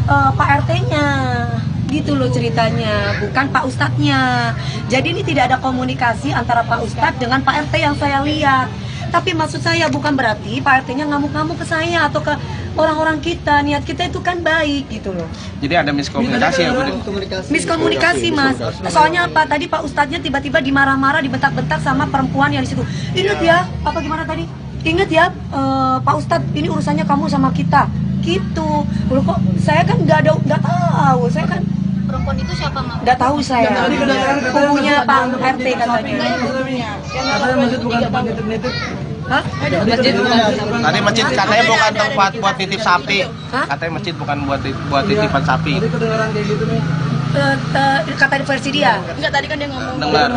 Pak RT-nya. Gitu loh ceritanya, bukan Pak Ustadznya. Jadi ini tidak ada komunikasi antara Pak Ustadz dengan Pak RT yang saya lihat. Tapi maksud saya bukan berarti Pak RT-nya ngamuk-ngamuk ke saya atau ke orang-orang kita. Niat kita itu kan baik gitu loh. Jadi ada miskomunikasi ya, Bu? Miskomunikasi, Mas. Soalnya apa? Tadi Pak Ustadznya tiba-tiba dimarah-marah, dibentak-bentak sama perempuan yang di situ. Ingat ya, apa gimana tadi? Ingat ya, Pak Ustadz, ini urusannya kamu sama kita. Gitu. Loh kok saya kan nggak tahu. Saya kan perempuan itu siapa, Mak? nggak tahu saya. Kubunya Pak RT katanya. Katanya masjid bukan tempat nitip-nitip. Hah? Masjid bukan. Tadi masjid katanya bukan tempat buat titip sapi. Hah? Katanya masjid bukan buat titipan sapi. Tadi kedengaran kayak gitu nih. Kata versi dia. Enggak, tadi kan dia ngomong. Dengar.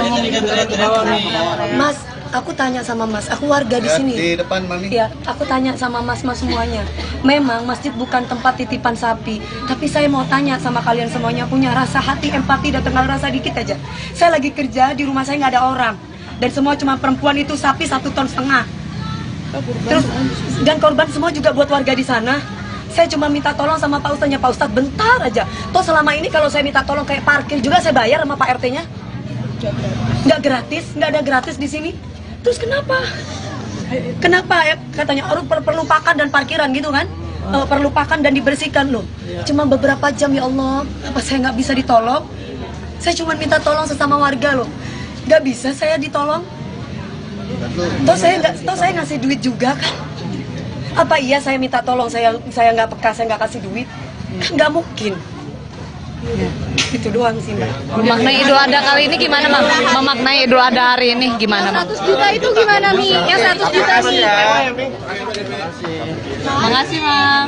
Mas, aku tanya sama Mas, aku warga di sini. Di depan Mami. Ya, aku tanya sama mas-mas semuanya. Memang masjid bukan tempat titipan sapi, tapi saya mau tanya sama kalian semuanya, punya rasa hati, empati, dan tinggal rasa dikit aja. Saya lagi kerja di rumah saya nggak ada orang, dan semua cuma perempuan itu sapi 1,5 ton. Terus dan korban semua juga buat warga di sana. Saya cuma minta tolong sama Pak Ustadznya, Pak Ustadz bentar aja. Toh selama ini kalau saya minta tolong kayak parkir juga saya bayar sama Pak RT-nya. Nggak gratis, nggak ada gratis di sini. Terus kenapa? Kenapa ya katanya orang perlu pakan dan parkiran gitu kan? Perlu pakan dan dibersihkan loh. Cuma beberapa jam ya Allah, apa saya nggak bisa ditolong? Saya cuma minta tolong sesama warga loh. Nggak bisa saya ditolong. Toh saya ngasih duit juga kan? Apa iya saya minta tolong saya nggak peka, saya nggak kasih duit? Nggak mungkin. Itu doang sih Mbak. Memaknai Idul Adha kali ini gimana, Mam? Memaknai Idul Adha hari ini gimana, Mam? 100 juta itu gimana nih? Yang 100 juta nih. Makasih, Mam.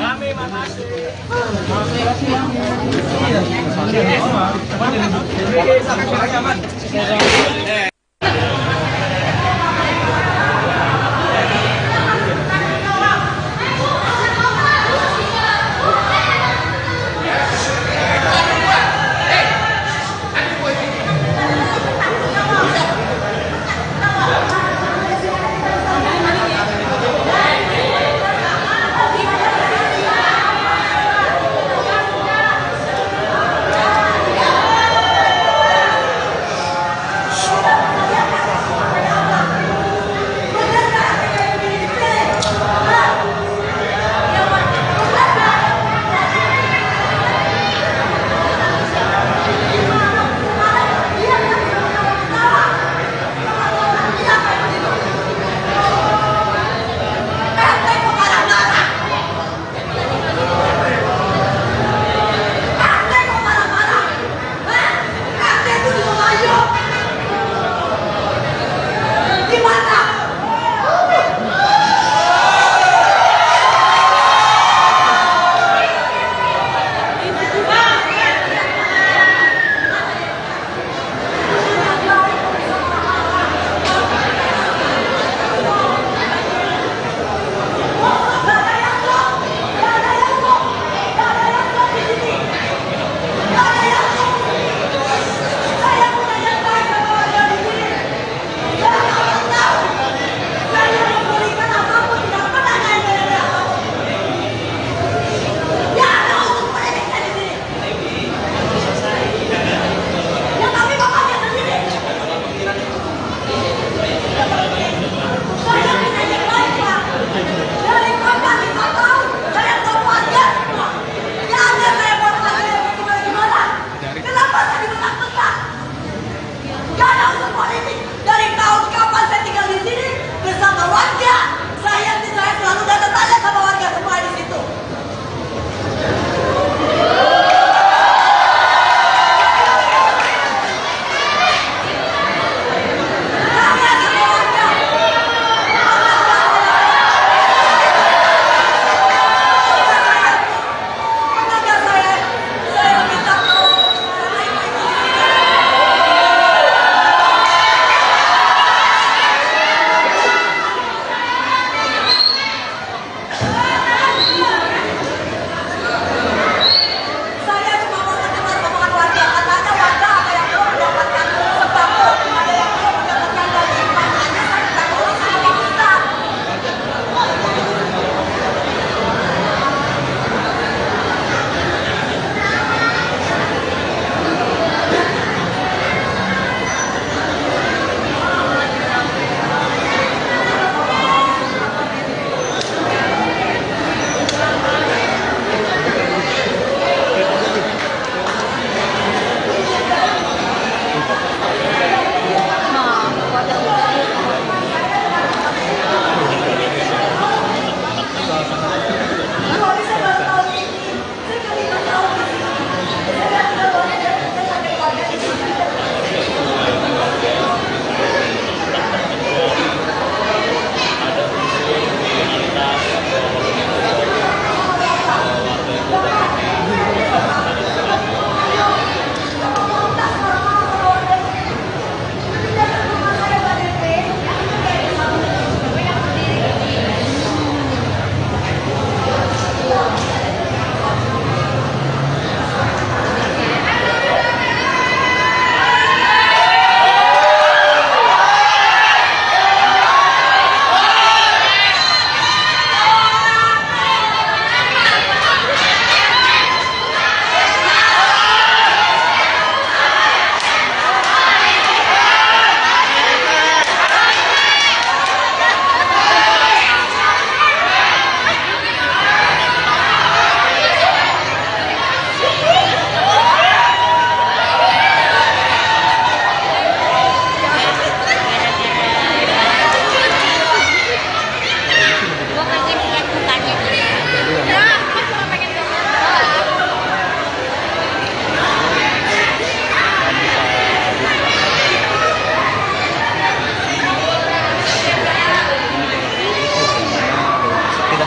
politik. Dari tahun kapan saya tinggal di sini bersama warga. Saya selalu datang tanya sama warga semua di situ.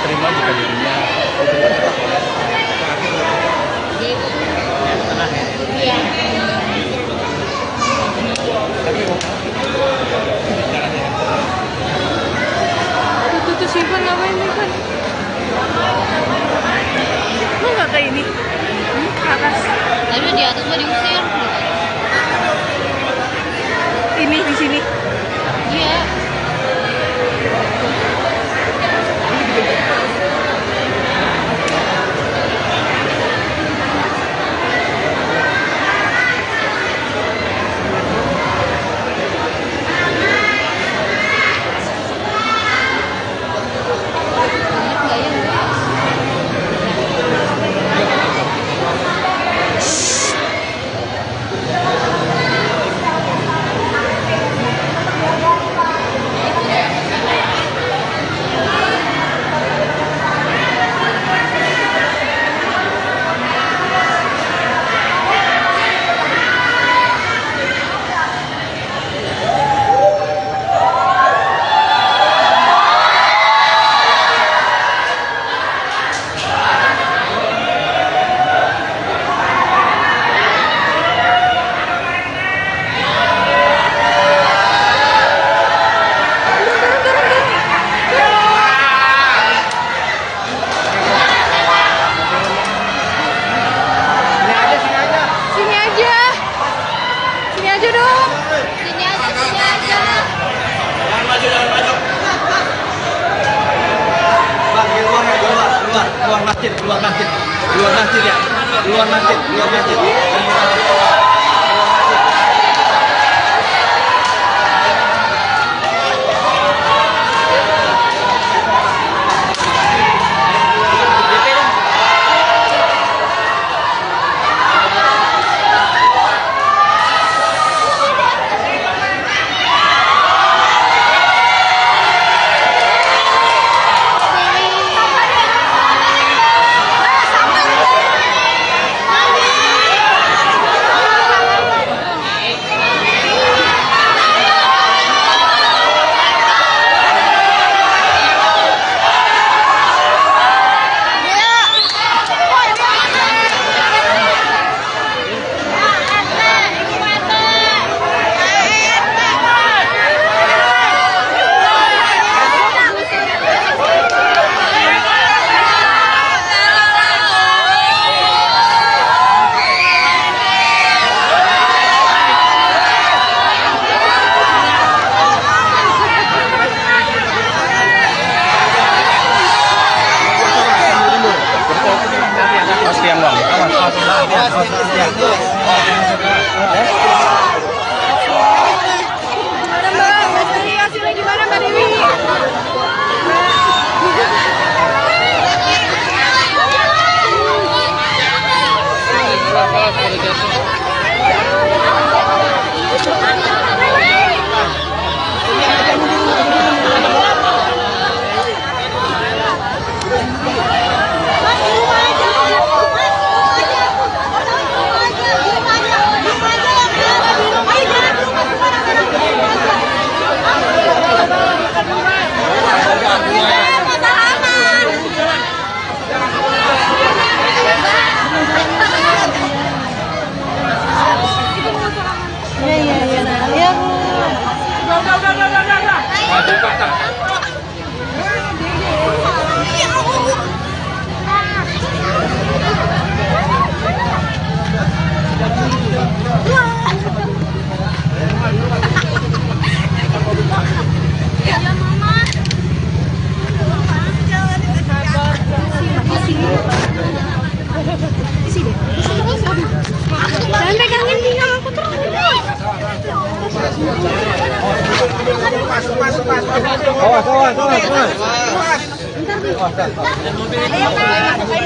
terima jika dirinya ditetapkan oleh tengah ya. Iya. Tuh si Ivan ngapain Ivan? Lu nggak kayak ini? Ke atas. Tadi di atas gua diusir. Ini di sini. Iya. Luar masjid.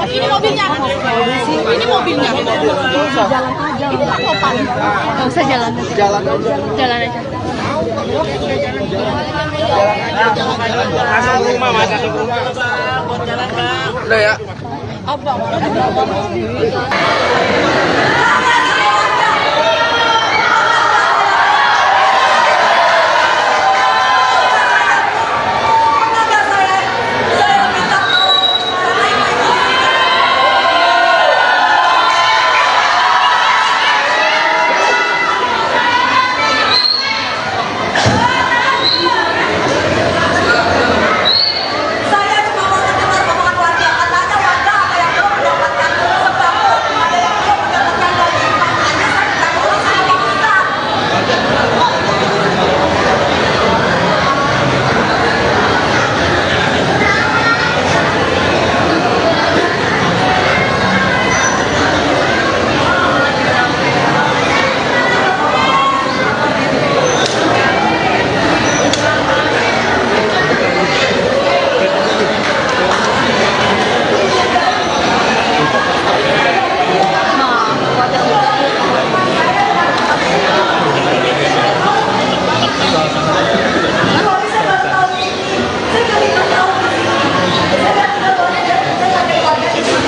Ini mobilnya. Ini mobilnya. Jalan aja. Ini kan topan. Nggak usah jalan. Jalan aja. Jalan aja. Masuk rumah, masuk rumah. Udah ya. Apa? Saya cuma mau mendengar omongan warga. Katanya warga ada yang belum mendapatkan sembako, ada yang belum mendapatkan gaji. Makanya saya minta tolong sama pemerintah. Kalau bisa baru tahu ini, saya kali baru tahu ini. Saya nggak tinggal boleh dan saya ada warga di sini.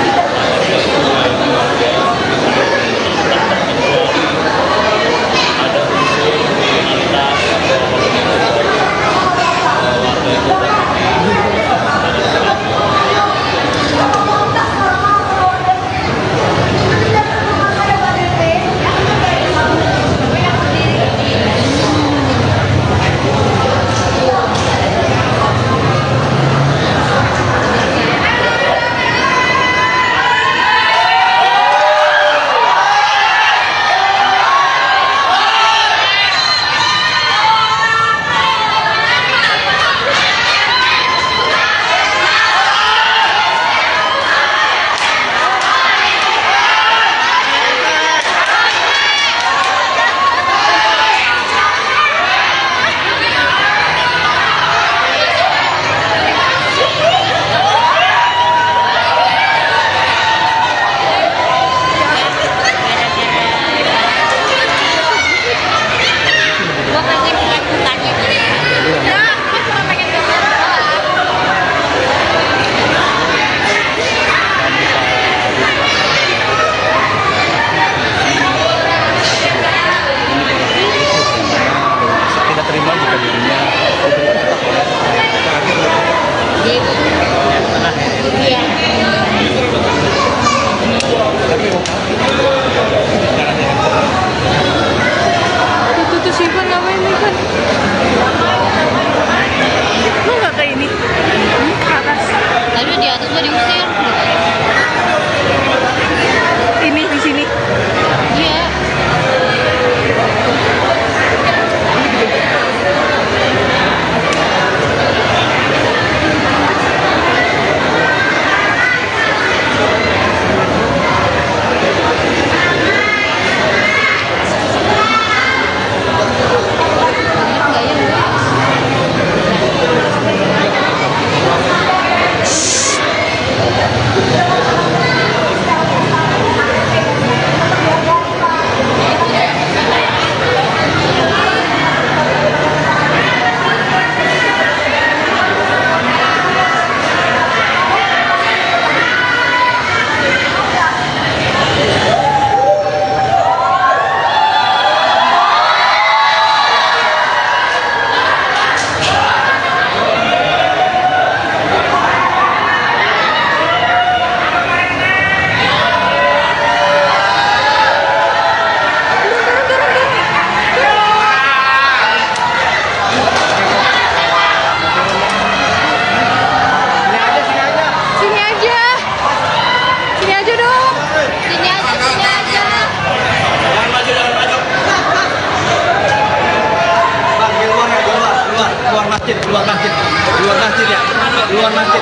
Gua pengen lihat mukanya. Nah, gua cuma pengen dengar doang. Kita terima jika dirinya Iya. Itu tuh Sivan ngapain nih kan? Lu nggak ke ini? Ke atas. Tadi di atas gua diusir. Ini di sini. Iya. luar masjid.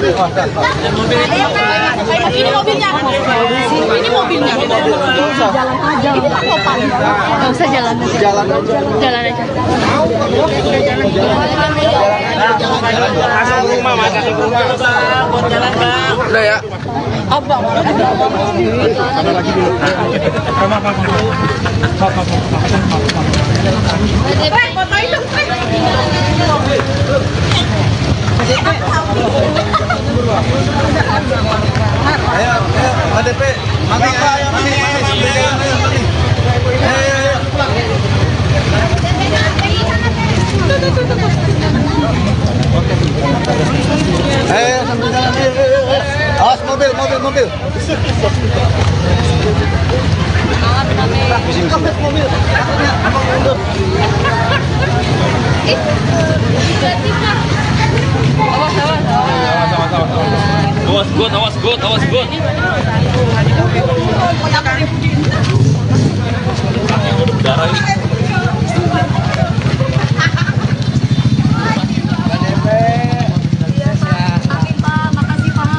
Ini mobilnya. Ini mobilnya. Jalan aja. Ini kan topan. Nggak usah jalan aja. Jalan aja. Masuk rumah, masak di rumah. Buat jalan bang. Udah ya. Abang. Fotoin dong. Ayo, ADP, mami, sambil jalan, ayo, mami. Ayo, sambil jalan, ayo. Awas mobil. Awas good. Amin Pak, makasih Pak.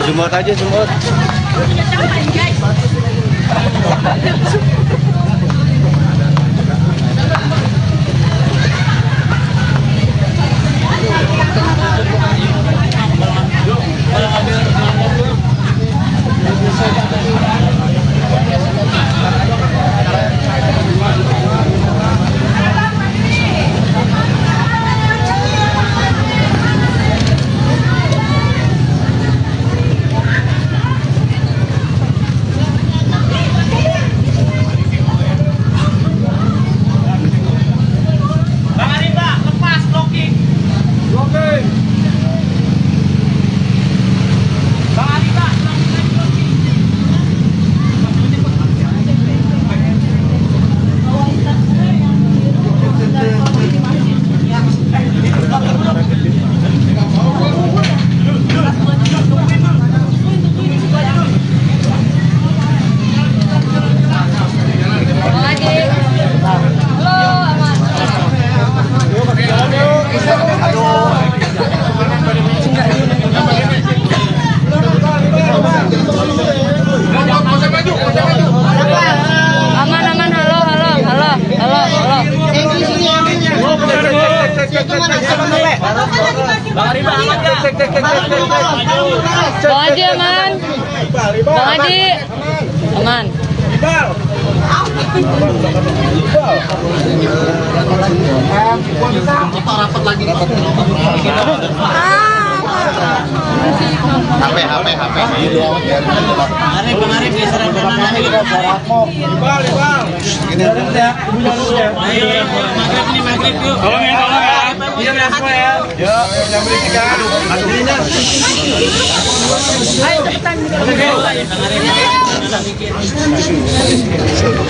Jumot aja, jumot. Bang Adi aman. Bang Adi aman. Arif geseran banana gitu. Ini ya. Maghrib yuk. Tolong ya. Iya semua ya. Yuk, jam bertiga. Aduh. Ayo cepetan.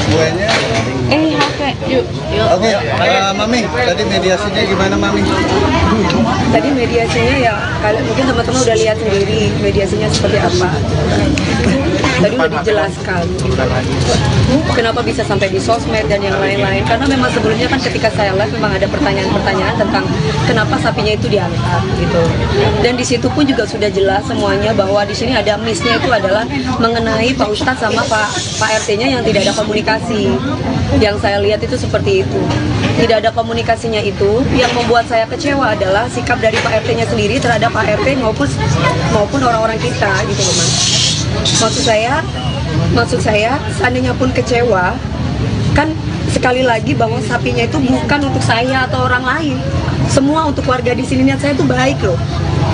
Semuanya. HP. Yuk. Oke, Mami, tadi mediasinya gimana, Mami? Tadi mediasinya ya, mungkin teman-teman udah lihat sendiri mediasinya seperti apa. Tadi udah dijelaskan kenapa bisa sampai di sosmed dan yang lain-lain. Karena memang sebelumnya kan ketika saya live memang ada pertanyaan-pertanyaan tentang kenapa sapinya itu diangkat gitu. Dan di situ pun juga sudah jelas semuanya bahwa di sini ada miss-nya itu adalah mengenai Pak Ustadz sama Pak RT-nya yang tidak ada komunikasi. Yang saya lihat itu seperti itu. Tidak ada komunikasinya itu. Yang membuat saya kecewa adalah sikap dari Pak RT-nya sendiri terhadap Pak RT maupun orang-orang kita gitu loh, Mas. Maksud saya seandainya pun kecewa, kan sekali lagi bahwa sapinya itu bukan untuk saya atau orang lain, semua untuk warga di sini. Niat saya tuh baik loh,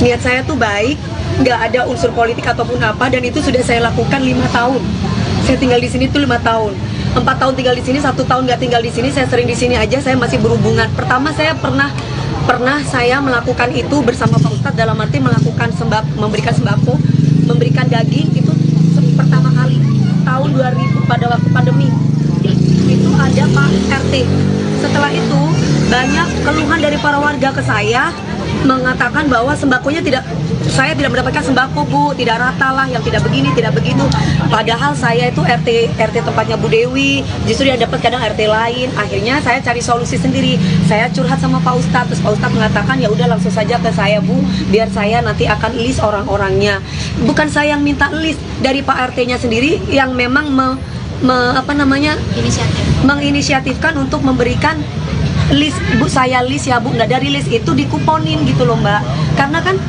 niat saya tuh baik, nggak ada unsur politik ataupun apa, dan itu sudah saya lakukan 5 tahun. Saya tinggal di sini tuh 5 tahun, 4 tahun tinggal di sini, 1 tahun nggak tinggal di sini. Saya sering di sini aja, saya masih berhubungan. Pertama saya pernah saya melakukan itu bersama Pak Ustadz, dalam arti melakukan memberikan sembako, memberikan daging itu pertama kali tahun 2000 pada waktu pandemi. Itu ada Pak RT. Setelah itu banyak keluhan dari para warga ke saya mengatakan bahwa sembakonya saya tidak mendapatkan sembako Bu, tidak rata lah, yang tidak begini, tidak begitu. Padahal saya itu RT tempatnya Bu Dewi, justru dia dapat kadang RT lain. Akhirnya saya cari solusi sendiri. Saya curhat sama Pak Ustadz, terus Pak Ustadz mengatakan ya udah langsung saja ke saya Bu, biar saya nanti akan list orang-orangnya. Bukan saya yang minta list, dari Pak RT-nya sendiri yang memang menginisiatifkan untuk memberikan list. Bu, saya list ya Bu. Nah dari list itu dikuponin gitu loh Mbak. Karena kan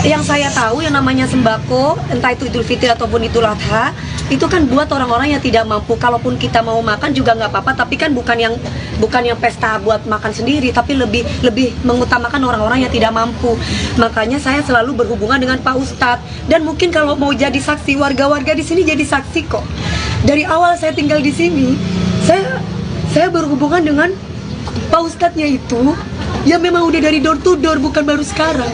yang saya tahu yang namanya sembako, entah itu Idul Fitri ataupun Idul Adha, itu kan buat orang-orang yang tidak mampu. Kalaupun kita mau makan juga nggak apa-apa, tapi kan bukan yang pesta buat makan sendiri, tapi lebih mengutamakan orang-orang yang tidak mampu. Makanya saya selalu berhubungan dengan Pak Ustadz, dan mungkin kalau mau jadi saksi, warga-warga di sini jadi saksi kok. Dari awal saya tinggal di sini, saya berhubungan dengan Pak Ustadznya itu, ya memang udah dari door to door, bukan baru sekarang.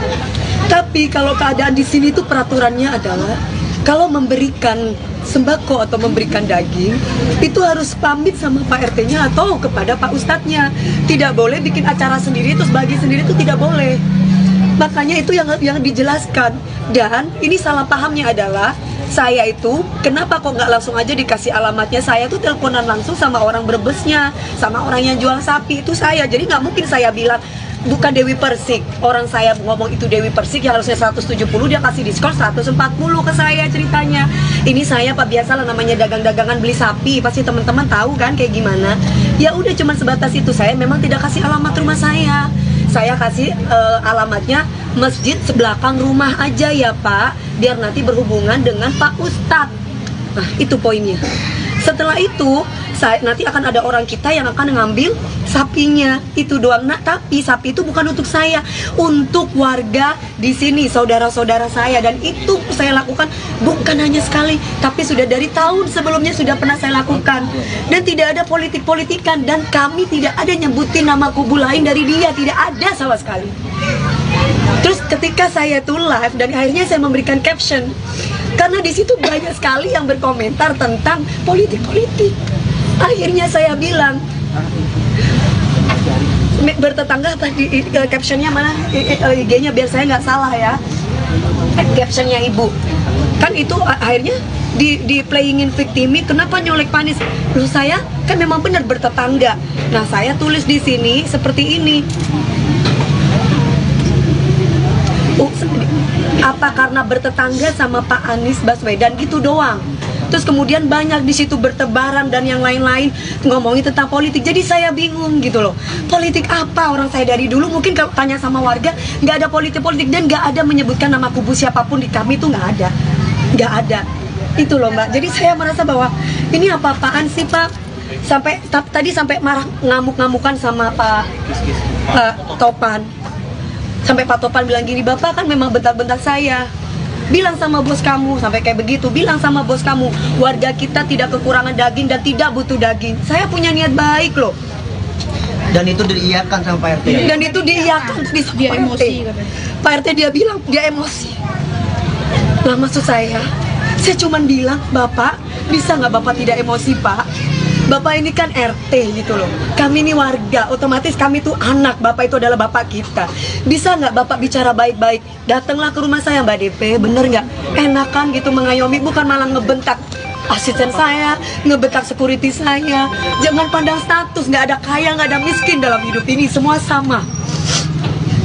Tapi kalau keadaan di sini itu peraturannya adalah kalau memberikan sembako atau memberikan daging itu harus pamit sama Pak RT-nya atau kepada Pak Ustadznya. Tidak boleh bikin acara sendiri terus bagi sendiri, itu tidak boleh. Makanya itu yang dijelaskan. Dan ini salah pahamnya adalah saya itu kenapa kok nggak langsung aja dikasih alamatnya. Saya tuh teleponan langsung sama orang Brebesnya, sama orang yang jual sapi itu saya. Jadi nggak mungkin saya bilang bukan Dewi Persik. Orang saya ngomong itu Dewi Persik yang harusnya 170, dia kasih diskon 140 ke saya ceritanya. Ini saya Pak, biasalah namanya dagang-dagangan beli sapi, pasti teman-teman tahu kan kayak gimana. Ya udah cuman sebatas itu. Saya memang tidak kasih alamat rumah saya. Saya kasih alamatnya masjid sebelakang rumah aja ya Pak, biar nanti berhubungan dengan Pak Ustadz. Nah itu poinnya. Setelah itu nanti akan ada orang kita yang akan ngambil sapinya, itu doang. Nah tapi sapi itu bukan untuk saya, untuk warga di sini, saudara-saudara saya. Dan itu saya lakukan bukan hanya sekali, tapi sudah dari tahun sebelumnya sudah pernah saya lakukan. Dan tidak ada politik-politikan, dan kami tidak ada nyebutin nama kubu lain dari dia, tidak ada sama sekali. Terus ketika saya tuh live dan akhirnya saya memberikan caption, karena di situ banyak sekali yang berkomentar tentang politik-politik. Akhirnya saya bilang, bertetangga apa di captionnya mana, IG-nya biar saya nggak salah ya, captionnya Ibu. Kan itu akhirnya di playingin victimi, kenapa nyolek Panis? Loh saya kan memang benar bertetangga. Nah saya tulis di sini seperti ini. Apa karena bertetangga sama Pak Anies Baswedan gitu doang. Terus kemudian banyak di situ bertebaran dan yang lain-lain ngomongin tentang politik. Jadi saya bingung gitu loh. Politik apa? Orang saya dari dulu mungkin kalau tanya sama warga nggak ada politik-politik, dan nggak ada menyebutkan nama kubu siapapun di kami, itu nggak ada. Itu loh Mbak. Jadi saya merasa bahwa ini apa-apaan sih Pak? Tadi sampai marah ngamuk-ngamukan sama Pak Topan. Sampai Pak Topan bilang gini, Bapak kan memang bentak-bentak saya. Bilang sama bos kamu, sampai kayak begitu. Bilang sama bos kamu, warga kita tidak kekurangan daging dan tidak butuh daging. Saya punya niat baik loh. Dan itu diiyakan sama Pak RT. Dan itu diiyakan, dia emosi. Pak RT dia bilang, dia emosi. Nah maksud saya cuma bilang, Bapak, bisa nggak Bapak tidak emosi Pak? Bapak ini kan RT gitu loh. Kami ini warga, otomatis kami tuh anak. Bapak itu adalah bapak kita. Bisa nggak Bapak bicara baik-baik? Datanglah ke rumah saya Mbak DP, bener nggak? Enakan gitu mengayomi, bukan malah ngebentak asisten saya, ngebentak security saya. Jangan pandang status, nggak ada kaya, nggak ada miskin dalam hidup ini, semua sama.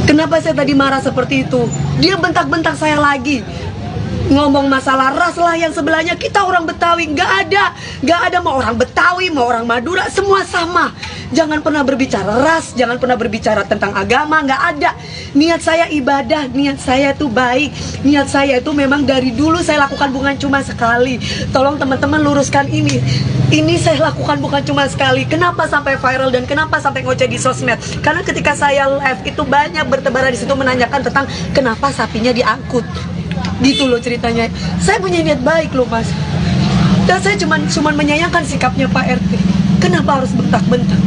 Kenapa saya tadi marah seperti itu? Dia bentak-bentak saya lagi. Ngomong masalah ras lah yang sebelahnya, kita orang Betawi, nggak ada mau orang Betawi, mau orang Madura, semua sama. Jangan pernah berbicara ras, jangan pernah berbicara tentang agama, nggak ada. Niat saya ibadah, niat saya itu baik, niat saya itu memang dari dulu saya lakukan, bukan cuma sekali. Tolong teman-teman luruskan ini. Ini saya lakukan bukan cuma sekali. Kenapa sampai viral dan kenapa sampai ngoceh di sosmed? Karena ketika saya live itu banyak bertebaran di situ menanyakan tentang kenapa sapinya diangkut. Gitu loh ceritanya. Saya punya niat baik loh Mas. Dan saya cuma menyayangkan sikapnya Pak RT. Kenapa harus bentak-bentak?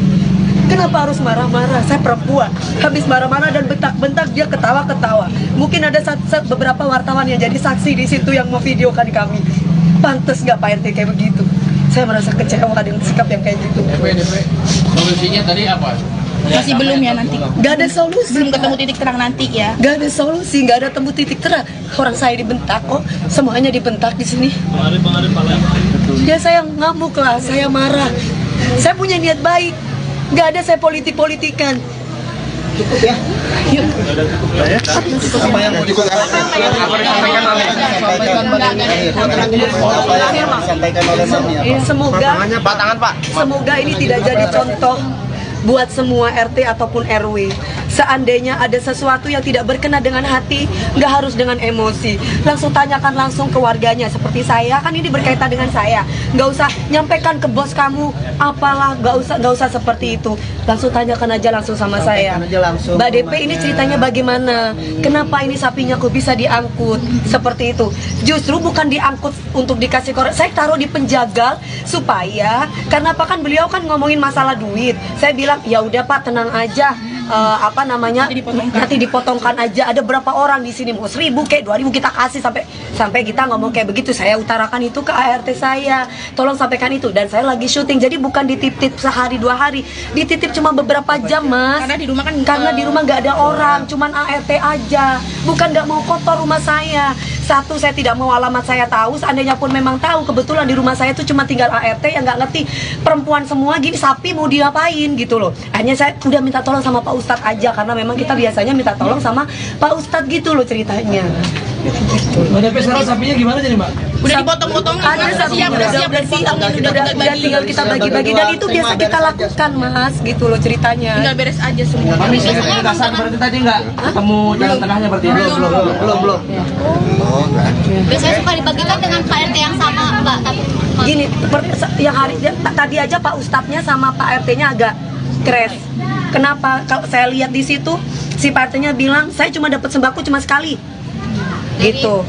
Kenapa harus marah-marah? Saya perempuan. Habis marah-marah dan bentak-bentak, dia ketawa-ketawa. Mungkin ada beberapa wartawan yang jadi saksi di situ yang mau videokan kami. Pantes nggak Pak RT kayak begitu? Saya merasa kecewa dengan sikap yang kayak gitu. DP, solusinya tadi apa? Masih belum ya nanti. Gak ada solusi. Belum ketemu titik terang nanti ya. Gak ada solusi, gak ada temu titik terang. Orang saya dibentak kok, semuanya dibentak di sini. Ya saya ngamuk lah, saya marah. Saya punya niat baik, gak ada saya politik-politikan. Cukup ya? Yuk. Apa yang mau disampaikan oleh Mami? Semoga ini tidak jadi contoh buat semua RT ataupun RW. Seandainya ada sesuatu yang tidak berkenan dengan hati, nggak harus dengan emosi. Langsung tanyakan langsung ke warganya. Seperti saya, kan ini berkaitan dengan saya. Nggak usah nyampaikan ke bos kamu, apalah, nggak usah seperti itu. Langsung tanyakan aja langsung sama saya. Mbak DP, ini ceritanya bagaimana? Kenapa ini sapinya kok bisa diangkut? Seperti itu. Justru bukan diangkut untuk dikasih korek. Saya taruh di penjagal supaya, karena apa kan beliau kan ngomongin masalah duit. Saya bilang, ya udah Pak, tenang aja. Nanti dipotongkan aja. Ada berapa orang di sini, mau 1000 kayak 2000 kita kasih, sampai kita ngomong kayak begitu. Saya utarakan itu ke ART saya, tolong sampaikan itu. Dan saya lagi syuting, jadi bukan dititip sehari 2 hari, dititip cuma beberapa jam, Mas. Karena di rumah kan di rumah nggak ada orang, cuman ART aja. Bukan nggak mau kotor rumah saya. Satu, saya tidak mau alamat saya tahu. Seandainya pun memang tahu, kebetulan di rumah saya itu cuma tinggal ART yang nggak ngerti. Perempuan semua gini, sapi mau diapain gitu loh. Akhirnya saya udah minta tolong sama Pak Ustadz aja, karena memang kita biasanya minta tolong sama Pak Ustadz gitu loh ceritanya. Mbak DP, sekarang sapinya gimana jadi Mbak? udah dipotong-potong, Ada udah siap dipotongin, udah tinggal kita bagi-bagi, dan itu biasa kita lakukan, Mas, gitu loh ceritanya. tinggal beres aja semua. Mami, penegasan berarti tadi nggak ketemu jalan tengahnya berarti? Belum. Biasanya suka dibagikan dengan Pak RT yang sama, Mbak. Gini, yang tadi aja Pak Ustadznya sama Pak RT-nya agak crash. Kenapa? Kalau saya lihat di situ, si Pak RT-nya bilang saya cuma dapat sembako cuma sekali, gitu.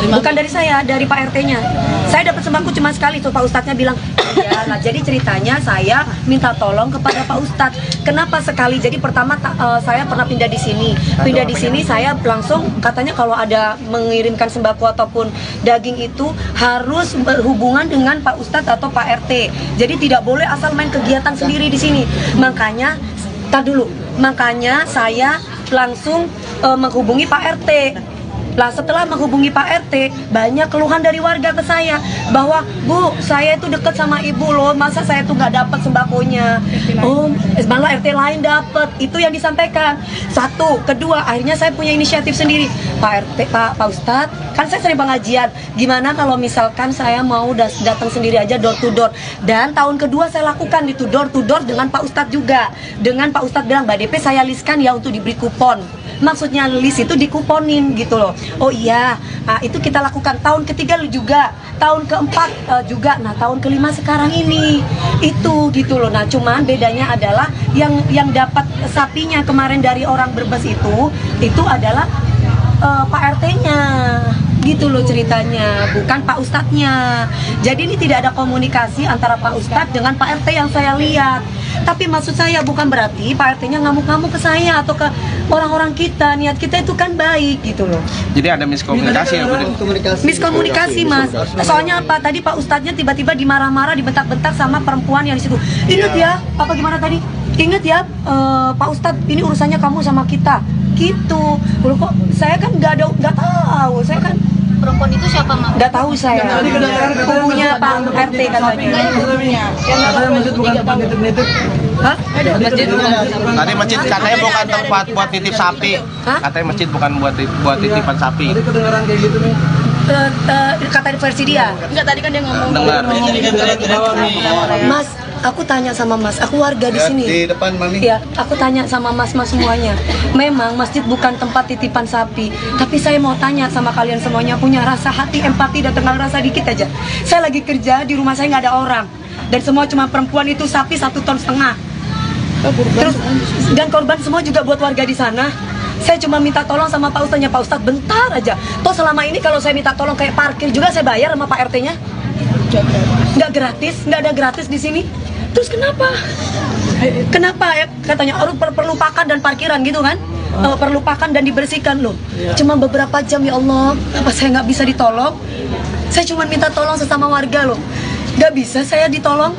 Bukan dari saya, dari Pak RT-nya. Saya dapat sembako cuma sekali, tuh Pak Ustadznya bilang. Ya, nah jadi ceritanya saya minta tolong kepada Pak Ustadz. Kenapa sekali? Jadi pertama saya pernah pindah di sini. Pindah di sini saya langsung katanya kalau ada mengirimkan sembako ataupun daging itu harus berhubungan dengan Pak Ustadz atau Pak RT. Jadi tidak boleh asal main kegiatan sendiri di sini. Makanya saya langsung menghubungi Pak RT. Lah setelah menghubungi Pak RT, banyak keluhan dari warga ke saya bahwa, Bu, saya itu dekat sama ibu loh, masa saya tuh nggak dapat sembakonya? Oh, malah RT lain dapat. Itu yang disampaikan. Satu, kedua, akhirnya saya punya inisiatif sendiri. Pak RT, Pak Ustadz, kan saya sering pengajian. Gimana kalau misalkan saya mau datang sendiri aja door to door? Dan tahun kedua saya lakukan itu door to door dengan Pak Ustadz juga. Dengan Pak Ustadz bilang, Mbak DP saya listkan ya untuk diberi kupon. Maksudnya list itu dikuponin gitu loh. Oh iya, nah, itu kita lakukan tahun ketiga juga, tahun keempat juga, nah tahun kelima sekarang ini itu gitu loh. Nah cuman bedanya adalah yang dapat sapinya kemarin dari orang Brebes itu adalah Pak RT-nya. Gitu loh ceritanya, bukan Pak Ustadznya. Jadi ini tidak ada komunikasi antara Pak Ustadz dengan Pak RT yang saya lihat. Tapi maksud saya bukan berarti Pak RT-nya ngamuk-ngamuk ke saya atau ke orang-orang kita. Niat kita itu kan baik gitu loh. Jadi ada miskomunikasi ya, Bu? Miskomunikasi, Mas. Soalnya apa? Tadi Pak Ustadznya tiba-tiba dimarah-marah, dibentak-bentak sama perempuan yang di situ. Ingat ya, apa gimana tadi? Ingat ya, Pak Ustadz, ini urusannya kamu sama kita. Gitu. Loh kok saya kan nggak tahu. Saya kan Perempuan itu siapa, Mak? nggak tahu saya. Kubunya Pak RT katanya. Katanya masjid bukan tempat nitip-nitip. Hah? Tadi masjid katanya bukan tempat buat titip sapi. Hah? Katanya masjid bukan buat titipan sapi. Tadi kedengaran kayak gitu nih. Kata versi dia. Enggak, tadi kan dia ngomong. Dengar. Mas, aku tanya sama Mas, aku warga di sini. Di depan Mami. Ya, aku tanya sama mas-mas semuanya. Memang masjid bukan tempat titipan sapi, tapi saya mau tanya sama kalian semuanya, punya rasa hati, empati, dan tenang rasa dikit aja. Saya lagi kerja di rumah, saya nggak ada orang, dan semua cuma perempuan, itu sapi 1,5 ton. Terus dan korban semua juga buat warga di sana. Saya cuma minta tolong sama Pak Ustadznya, Pak Ustadz bentar aja. Toh selama ini kalau saya minta tolong kayak parkir juga saya bayar sama Pak RT-nya. Nggak gratis, nggak ada gratis di sini. Terus kenapa? Kenapa ya? Katanya harus perlu pakan dan parkiran gitu kan? Perlu pakan dan dibersihkan loh. Cuma beberapa jam, ya Allah, apa saya nggak bisa ditolong? Saya cuma minta tolong sesama warga loh. Nggak bisa saya ditolong?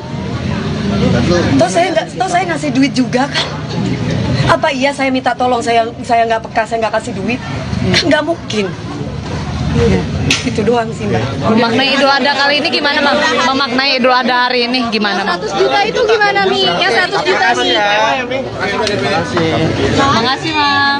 Toh saya ngasih duit juga kan. Apa iya saya minta tolong, saya nggak peka, saya nggak kasih duit? Nggak mungkin. Itu doang sih Mbak. Memaknai Idul Adha kali ini gimana, Mam? Memaknai Idul Adha hari ini gimana, Mam? 100 juta itu gimana Mi? Yang 100 juta Mi. Makasih, Mam.